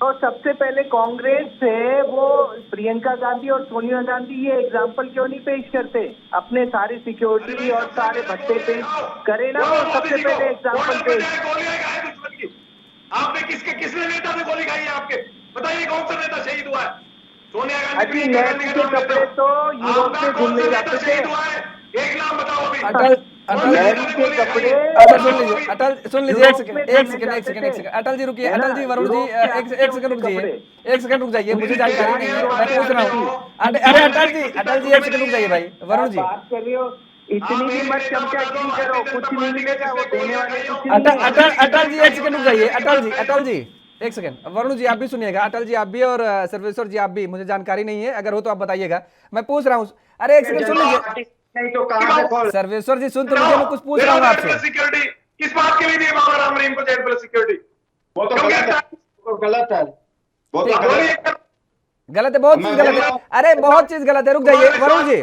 S5: और सबसे पहले कांग्रेस से वो प्रियंका गांधी और सोनिया गांधी ये एग्जाम्पल क्यों नहीं पेश करते? अपने सारी सिक्योरिटी और सारे भत्ते पेश करे ना, वो सबसे पहले एग्जाम्पल पेश।
S6: आपने किसने नेता ने गोली खाई है आपके? बताइए कौन सा नेता शहीद हुआ है? सोनिया गांधी
S5: अभी नेहरू के कपड़े तो यूरोप में घूमने जाते थे।
S6: एक नाम बताओ अभी।
S5: नेहरू के कपड़े।
S1: अटल सुन लीजिए, एक सेकंड अटल जी रुकिए, अटल जी, वरुण जी एक सेकंड रुक जाइए, एक सेकंड रुक जाइए, मुझे जानकारी नहीं है, मैं पूछ रहा हूँ। अरे अटल जी एक सेकंड रुक जाइए भाई। वरुण जी
S5: बात कर रहे हो, इतनी भी मत चमचागिरी करो, कुछ नहीं मिलेगा, वो देने वाले कुछ नहीं।
S1: अटल जी एक सेकंड रुक जाइए। अटल जी एक सेकंड। वरुण जी आप भी सुनिएगा, अटल जी आप भी, और सर्वेश्वर जी आप भी। मुझे जानकारी नहीं है, अगर हो तो आप बताइएगा, मैं पूछ रहा हूँ। अरे एक सेकंड सुन लीजिए,
S7: नहीं तो कहां से?
S1: सर्वेश्वर जी सुन तो लीजिए, मैं कुछ पूछ रहा हूँ आपसे।
S6: सिक्योरिटी किस बात के लिए दी बाबा राम रहीम को जेड प्लस सिक्योरिटी?
S7: वो तो गलत है, वो गलत है, वो तो गलत है,
S1: गलत है, बहुत चीज गलत है। अरे बहुत चीज गलत है, रुक जाइए वरुण जी।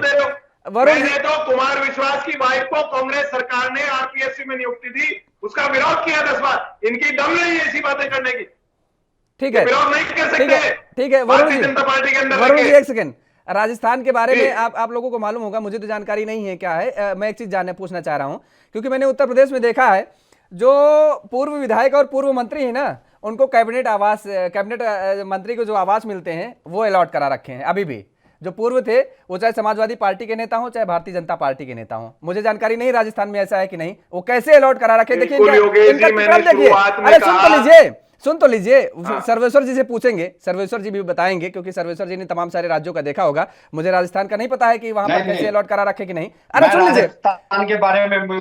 S1: वरुण जी
S6: तो कुमार विश्वास की वाइफ को कांग्रेस सरकार ने आरपीएससी में नियुक्ति दी, उसका विरोध किया 10 बार। इनकी दम नहीं है ऐसी बातें करने की।
S1: ठीक है,
S6: विरोध नहीं कर सकते।
S1: ठीक है वरुण जी,
S6: जनता पार्टी के अंदर
S1: वरुण जी एक सेकंड। राजस्थान के बारे में आप लोगों को मालूम होगा, मुझे तो जानकारी नहीं है क्या है। मैं एक चीज पूछना चाह रहा हूं, क्योंकि मैंने उत्तर प्रदेश में देखा है, जो पूर्व विधायक और पूर्व मंत्री है ना, उनको कैबिनेट मंत्री को जो आवास मिलते हैं वो अलॉट करा रखे हैं अभी भी। जो पूर्व थे वो चाहे समाजवादी पार्टी के नेता हो, चाहे भारतीय जनता पार्टी के नेता हो, मुझे जानकारी नहीं राजस्थान में ऐसा है कि नहीं, वो कैसे अलॉट करा रखे। देखिए इनका क्रम देखिए। अरे सुन तो लीजिए, सुन तो लीजिए, सर्वेश्वर जी से पूछेंगे, सर्वेश्वर जी भी बताएंगे, क्योंकि सर्वेश्वर जी ने तमाम सारे राज्यों का देखा होगा। मुझे राजस्थान का नहीं पता है कि वहां पर कैसे अलॉट करा रखे कि नहीं। अरे सुन लीजिए,
S7: राजस्थान के बारे में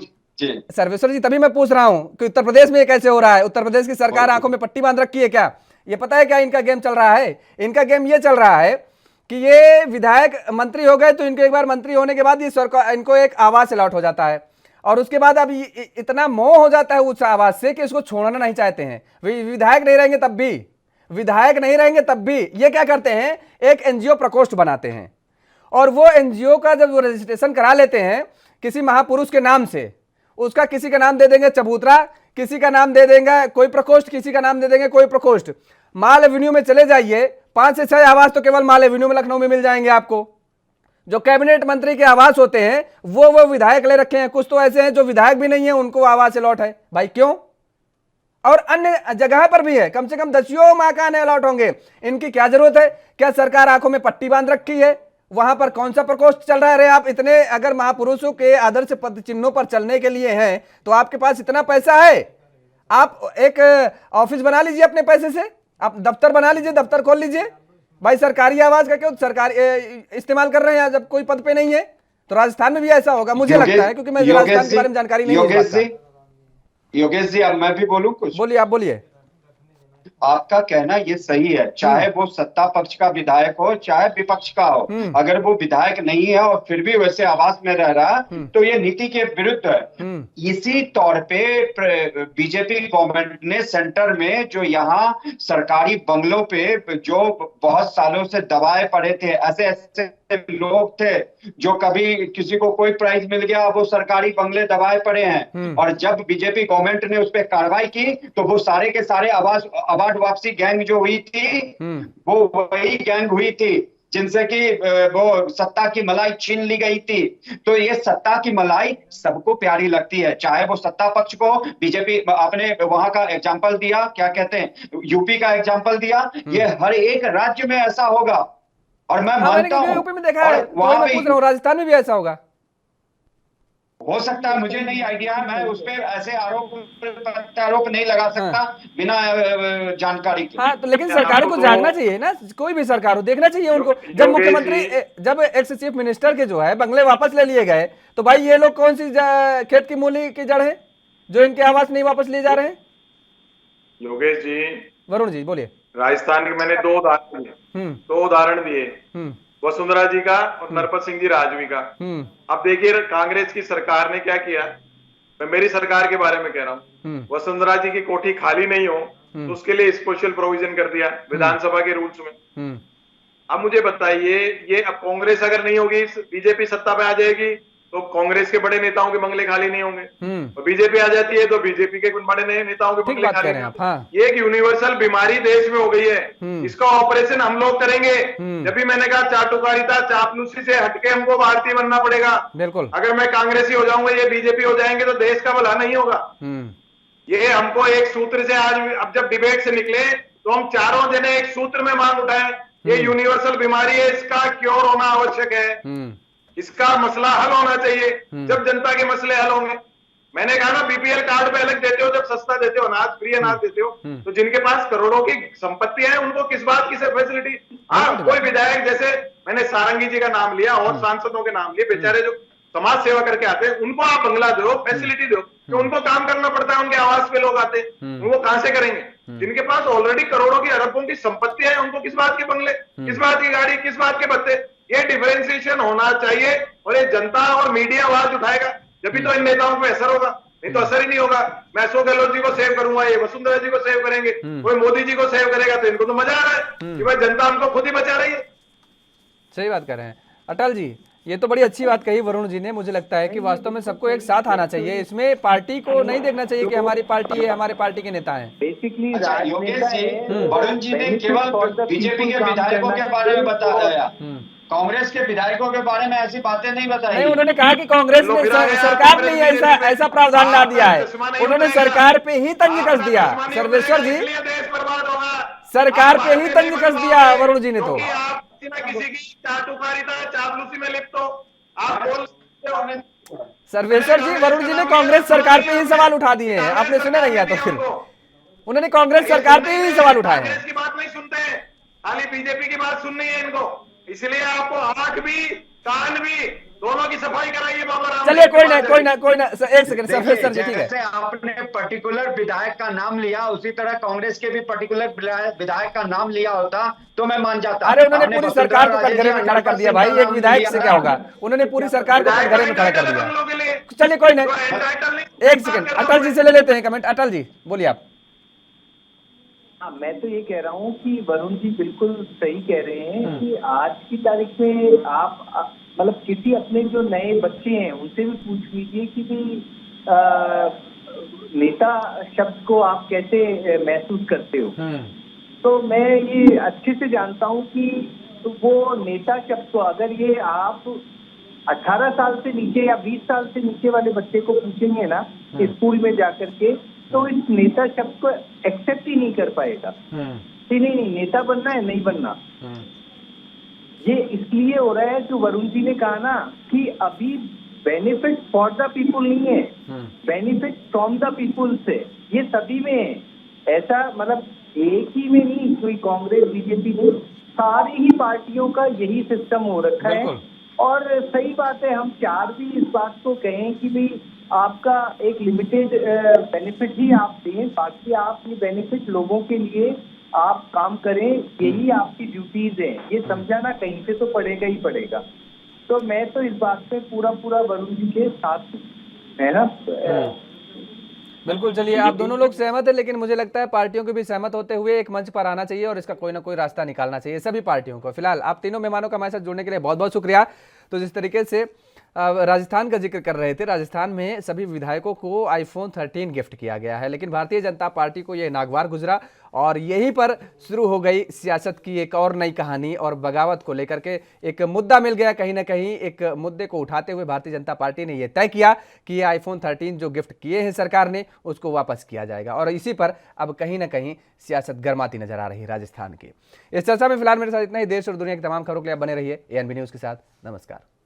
S1: सर्वेश्वर जी तभी मैं पूछ रहा हूं कि उत्तर प्रदेश में ये कैसे हो रहा है। उत्तर प्रदेश की सरकार आंखों में पट्टी बांध रखी है क्या? ये पता है क्या इनका गेम चल रहा है? इनका गेम ये चल रहा है कि ये विधायक मंत्री हो गए तो इनको एक बार मंत्री होने के बाद ये सरकार इनको एक आवास अलॉट हो जाता है, और उसके बाद अब इतना मोह हो जाता है उस आवाज से कि उसको छोड़ना नहीं चाहते हैं। विधायक नहीं रहेंगे तब भी, विधायक नहीं रहेंगे तब भी ये क्या करते हैं, एक एनजीओ प्रकोष्ठ बनाते हैं, और वो एनजीओ का जब वो रजिस्ट्रेशन करा लेते हैं किसी महापुरुष के नाम से, उसका किसी का नाम दे देंगे चबूतरा, किसी का नाम दे देंगे कोई प्रकोष्ठ, किसी का नाम दे देंगे कोई प्रकोष्ठ। माल एवेन्यू में चले जाइए, 5 से 6 आवास तो केवल माल एवेन्यू में लखनऊ में मिल जाएंगे आपको। जो कैबिनेट मंत्री के आवास होते हैं वो विधायक ले रखे हैं। कुछ तो ऐसे हैं जो विधायक भी नहीं है, उनको आवास अलॉट है। भाई क्यों? और अन्य जगह पर भी है, कम से कम 10 मकान अलॉट होंगे। इनकी क्या जरूरत है? क्या सरकार आंखों में पट्टी बांध रखी है? वहां पर कौन सा प्रकोष्ठ चल रहा है? अरे आप इतने अगर महापुरुषों के आदर्श पद चिन्हों पर चलने के लिए हैं तो आपके पास इतना पैसा है, आप एक ऑफिस बना लीजिए अपने पैसे से, आप दफ्तर बना लीजिए, दफ्तर खोल लीजिए। भाई सरकारी आवाज का क्यों सरकार इस्तेमाल कर रहे हैं जब कोई पद पे नहीं है? तो राजस्थान में भी ऐसा होगा मुझे लगता है, क्योंकि मैं राजस्थान के बारे में जानकारी नहीं है।
S7: योगेश जी, अब मैं भी बोलूं कुछ?
S1: बोलिए, आप बोलिए।
S7: आपका कहना ये सही है, चाहे वो सत्ता पक्ष का विधायक हो चाहे विपक्ष का हो, अगर वो विधायक नहीं है और फिर भी वैसे आवास में रह रहा है तो ये नीति के विरुद्ध है। इसी तौर पे बीजेपी गवर्नमेंट ने सेंटर में जो यहाँ सरकारी बंगलों पे जो बहुत सालों से दबाए पड़े थे, ऐसे ऐसे लोग थे जो कभी किसी को कोई प्राइज मिल गया वो सरकारी बंगले दबाए पड़े हैं, और जब बीजेपी गवर्नमेंट ने उस पर कार्रवाई की तो वो सारे के सारे अवार्ड वापसी गैंग जो हुई थी वो वही गैंग हुई थी जिनसे कि वो सत्ता की मलाई छीन ली गई थी। तो ये सत्ता की मलाई सबको प्यारी लगती है, चाहे वो सत्ता पक्ष को। बीजेपी आपने वहां का एग्जाम्पल दिया, क्या कहते हैं, यूपी का एग्जाम्पल दिया, ये हर एक राज्य में ऐसा होगा। और मैं मानता हूं
S1: यूपी में देखा है, वहां मैं पूछ रहा हूं राजस्थान में भी ऐसा होगा।
S7: हो सकता है, मुझे नहीं आइडिया, मैं उस पर ऐसे आरोप नहीं लगा सकता बिना जानकारी के।
S1: हाँ, तो लेकिन सरकार को जानना चाहिए ना, कोई भी सरकार हो, देखना चाहिए उनको। जब मुख्यमंत्री, जब एक्स चीफ मिनिस्टर के जो है बंगले वापस ले लिए गए तो भाई ये लोग कौन सी खेत की मूली की जड़ है जो इनके आवास नहीं वापस लिए जा रहे हैं?
S6: योगेश जी,
S1: वरुण जी बोलिए।
S6: राजस्थान के मैंने दो उदाहरण दिए, वसुंधरा जी का और नरपत सिंह जी राजवी का। अब देखिए कांग्रेस की सरकार ने क्या किया, मैं मेरी सरकार के बारे में कह रहा हूँ। वसुंधरा जी की कोठी खाली नहीं हो तो उसके लिए स्पेशल प्रोविजन कर दिया विधानसभा के रूल्स में। अब मुझे बताइए, ये अब कांग्रेस अगर नहीं होगी, बीजेपी सत्ता पे आ जाएगी तो कांग्रेस के बड़े नेताओं के बंगले खाली नहीं होंगे, और बीजेपी आ जाती है तो बीजेपी के बड़े नेताओं के बंगले खाली नहीं होंगे। ये एक यूनिवर्सल बीमारी देश में हो गई है, इसका ऑपरेशन हम लोग करेंगे। जब भी मैंने कहा चाटुकारिता चापलूसी से हटके हमको भारतीय बनना पड़ेगा। बिल्कुल, अगर मैं कांग्रेसी हो जाऊंगा, ये बीजेपी हो जाएंगे तो देश का भला नहीं होगा। ये हमको एक सूत्र से आज, अब जब डिबेट से निकले तो हम चारों जने एक सूत्र में मांग उठाए, ये यूनिवर्सल बीमारी है, इसका क्योर होना आवश्यक है, इसका मसला हल होना चाहिए। जब जनता के मसले हल होंगे, मैंने कहा ना, बीपीएल कार्ड पे अलग देते हो, जब सस्ता देते हो अनाज, फ्री अनाज देते हो, तो जिनके पास करोड़ों की संपत्ति है उनको किस बात की फैसिलिटी? हाँ, कोई विधायक, जैसे मैंने सारंगी जी का नाम लिया और सांसदों के नाम लिए, बेचारे जो समाज सेवा करके आते हैं, उनको आप बंगला दो, फैसिलिटी दो, कि उनको काम करना पड़ता है, उनके आवास पे लोग आते हैं, वो कहां से करेंगे? जिनके पास ऑलरेडी करोड़ों की अरबों की संपत्ति है, उनको किस बात के बंगले, किस बात की गाड़ी, किस बात के भत्ते? ये डिफरेंशिएशन होना चाहिए, और ये जनता और मीडिया आवाज उठाएगा, जब भी तो इन नेताओं पे असर होगा, नहीं तो असर ही नहीं होगा। मैं अशोक गहलोत जी को सेव करूंगा, ये वसुंधरा जी को सेव करेंगे, कोई मोदी जी को सेव करेगा, तो इनको तो मजा आ रहा है कि भाई जनता उनको खुद ही बचा रही है।
S1: सही बात कर रहे हैं अटल जी, ये तो बड़ी अच्छी बात कही वरुण जी ने। मुझे लगता है कि वास्तव में सबको एक साथ आना चाहिए, इसमें पार्टी को नहीं देखना चाहिए कि हमारी पार्टी है, हमारे पार्टी के नेता हैं।
S5: बेसिकली
S7: योगेश जी, वरुण जी ने केवल बीजेपी के विधायकों के बारे में बताया, कांग्रेस के विधायकों के बारे में ऐसी बातें नहीं बताई।
S1: नहीं, उन्होंने कहा कि कांग्रेस ने, सरकार ने ऐसा प्रावधान ला दिया है, उन्होंने सरकार पे ही तंज कस दिया। सर्वेश्वर जी, सरकार पे ही तंज कस दिया वरुण जी ने। तो
S6: किसी की चाटुकारिता चापलूसी में लिप्त हो आप बोल।
S1: सर्वेश्वर जी, वरुण जी ने कांग्रेस सरकार पे ही सवाल उठा दिए हैं, आपने सुना नहीं है तो फिर उन्होंने कांग्रेस सरकार पे ही सवाल उठाए हैं।
S6: कांग्रेस की बात नहीं सुनते हैं, खाली बीजेपी की बात सुननी है इनको, इसलिए आपको आंख भी कान भी दोनों की सफाई कराइए बाबा राम।
S1: चलिए कोई ना एक सेकंड सर जी, ठीक है।
S7: जैसे आपने पर्टिकुलर विधायक का नाम लिया, उसी तरह कांग्रेस के भी पर्टिकुलर विधायक का नाम लिया होता तो मैं मान जाता।
S1: अरे उन्होंने पूरी सरकार को कटघरे में खड़ा कर दिया भाई, एक विधायक से क्या होगा, उन्होंने पूरी सरकार को कटघरे में खड़ा कर दिया। चलिए कोई नहीं, एक सेकंड अटल जी से ले लेते हैं कमेंट। अटल जी बोलिए आप।
S5: हाँ, मैं तो ये कह रहा हूँ कि वरुण जी बिल्कुल सही कह रहे हैं कि आज की तारीख में आप मतलब किसी अपने जो नए बच्चे हैं उनसे भी पूछ लीजिए कि भाई नेता शब्द को आप कैसे महसूस करते हो। तो मैं ये अच्छे से जानता हूँ कि वो नेता शब्द को अगर ये आप 18 साल से नीचे या 20 साल से नीचे वाले बच्चे को पूछेंगे ना स्कूल में जाकर के, तो इस नेता शब्द को एक्सेप्ट ही नहीं कर पाएगा कि नहीं नेता बनना है, नहीं बनना। ये इसलिए हो रहा है जो वरुण जी ने कहा ना कि अभी बेनिफिट फॉर द पीपुल नहीं है, बेनिफिट फ्रॉम द पीपुल से, ये सभी में है। ऐसा मतलब एक ही में नहीं, कोई कांग्रेस बीजेपी नहीं, सारी ही पार्टियों का यही सिस्टम हो रखा है। और सही बात है, हम चार भी इस बात को कहें कि भाई आपका एक लिमिटेड बेनिफिट ही आप दें, बाकी आप ये बेनिफिट लोगों के लिए आप काम करें, यही आपकी ड्यूटीज है, ये समझाना कहीं से तो पड़ेगा ही पड़ेगा। तो मैं तो इस बात पे पूरा वरुण जी के साथ है ना।
S1: बिल्कुल, चलिए आप दोनों लोग सहमत है, लेकिन मुझे लगता है पार्टियों को भी सहमत होते हुए एक मंच पर आना चाहिए और इसका कोई ना कोई रास्ता निकालना चाहिए सभी पार्टियों को। फिलहाल आप तीनों मेहमानों का हमारे साथ जुड़ने के लिए बहुत बहुत शुक्रिया। तो जिस तरीके से राजस्थान का जिक्र कर रहे थे, राजस्थान में सभी विधायकों को आईफोन 13 गिफ्ट किया गया है, लेकिन भारतीय जनता पार्टी को यह नागवार गुजरा और यहीं पर शुरू हो गई सियासत की एक और नई कहानी और बगावत को लेकर के एक मुद्दा मिल गया। कहीं ना कहीं एक मुद्दे को उठाते हुए भारतीय जनता पार्टी ने यह तय किया कि ये आईफोन 13 जो गिफ्ट किए हैं सरकार ने उसको वापस किया जाएगा और इसी पर अब कहीं ना कहीं सियासत गर्माती नजर आ रही है राजस्थान की। इस चर्चा में फिलहाल मेरे साथ इतना ही। देश और दुनिया की तमाम खबरों के लिए आप बने रहिए एएनबी न्यूज के साथ। नमस्कार।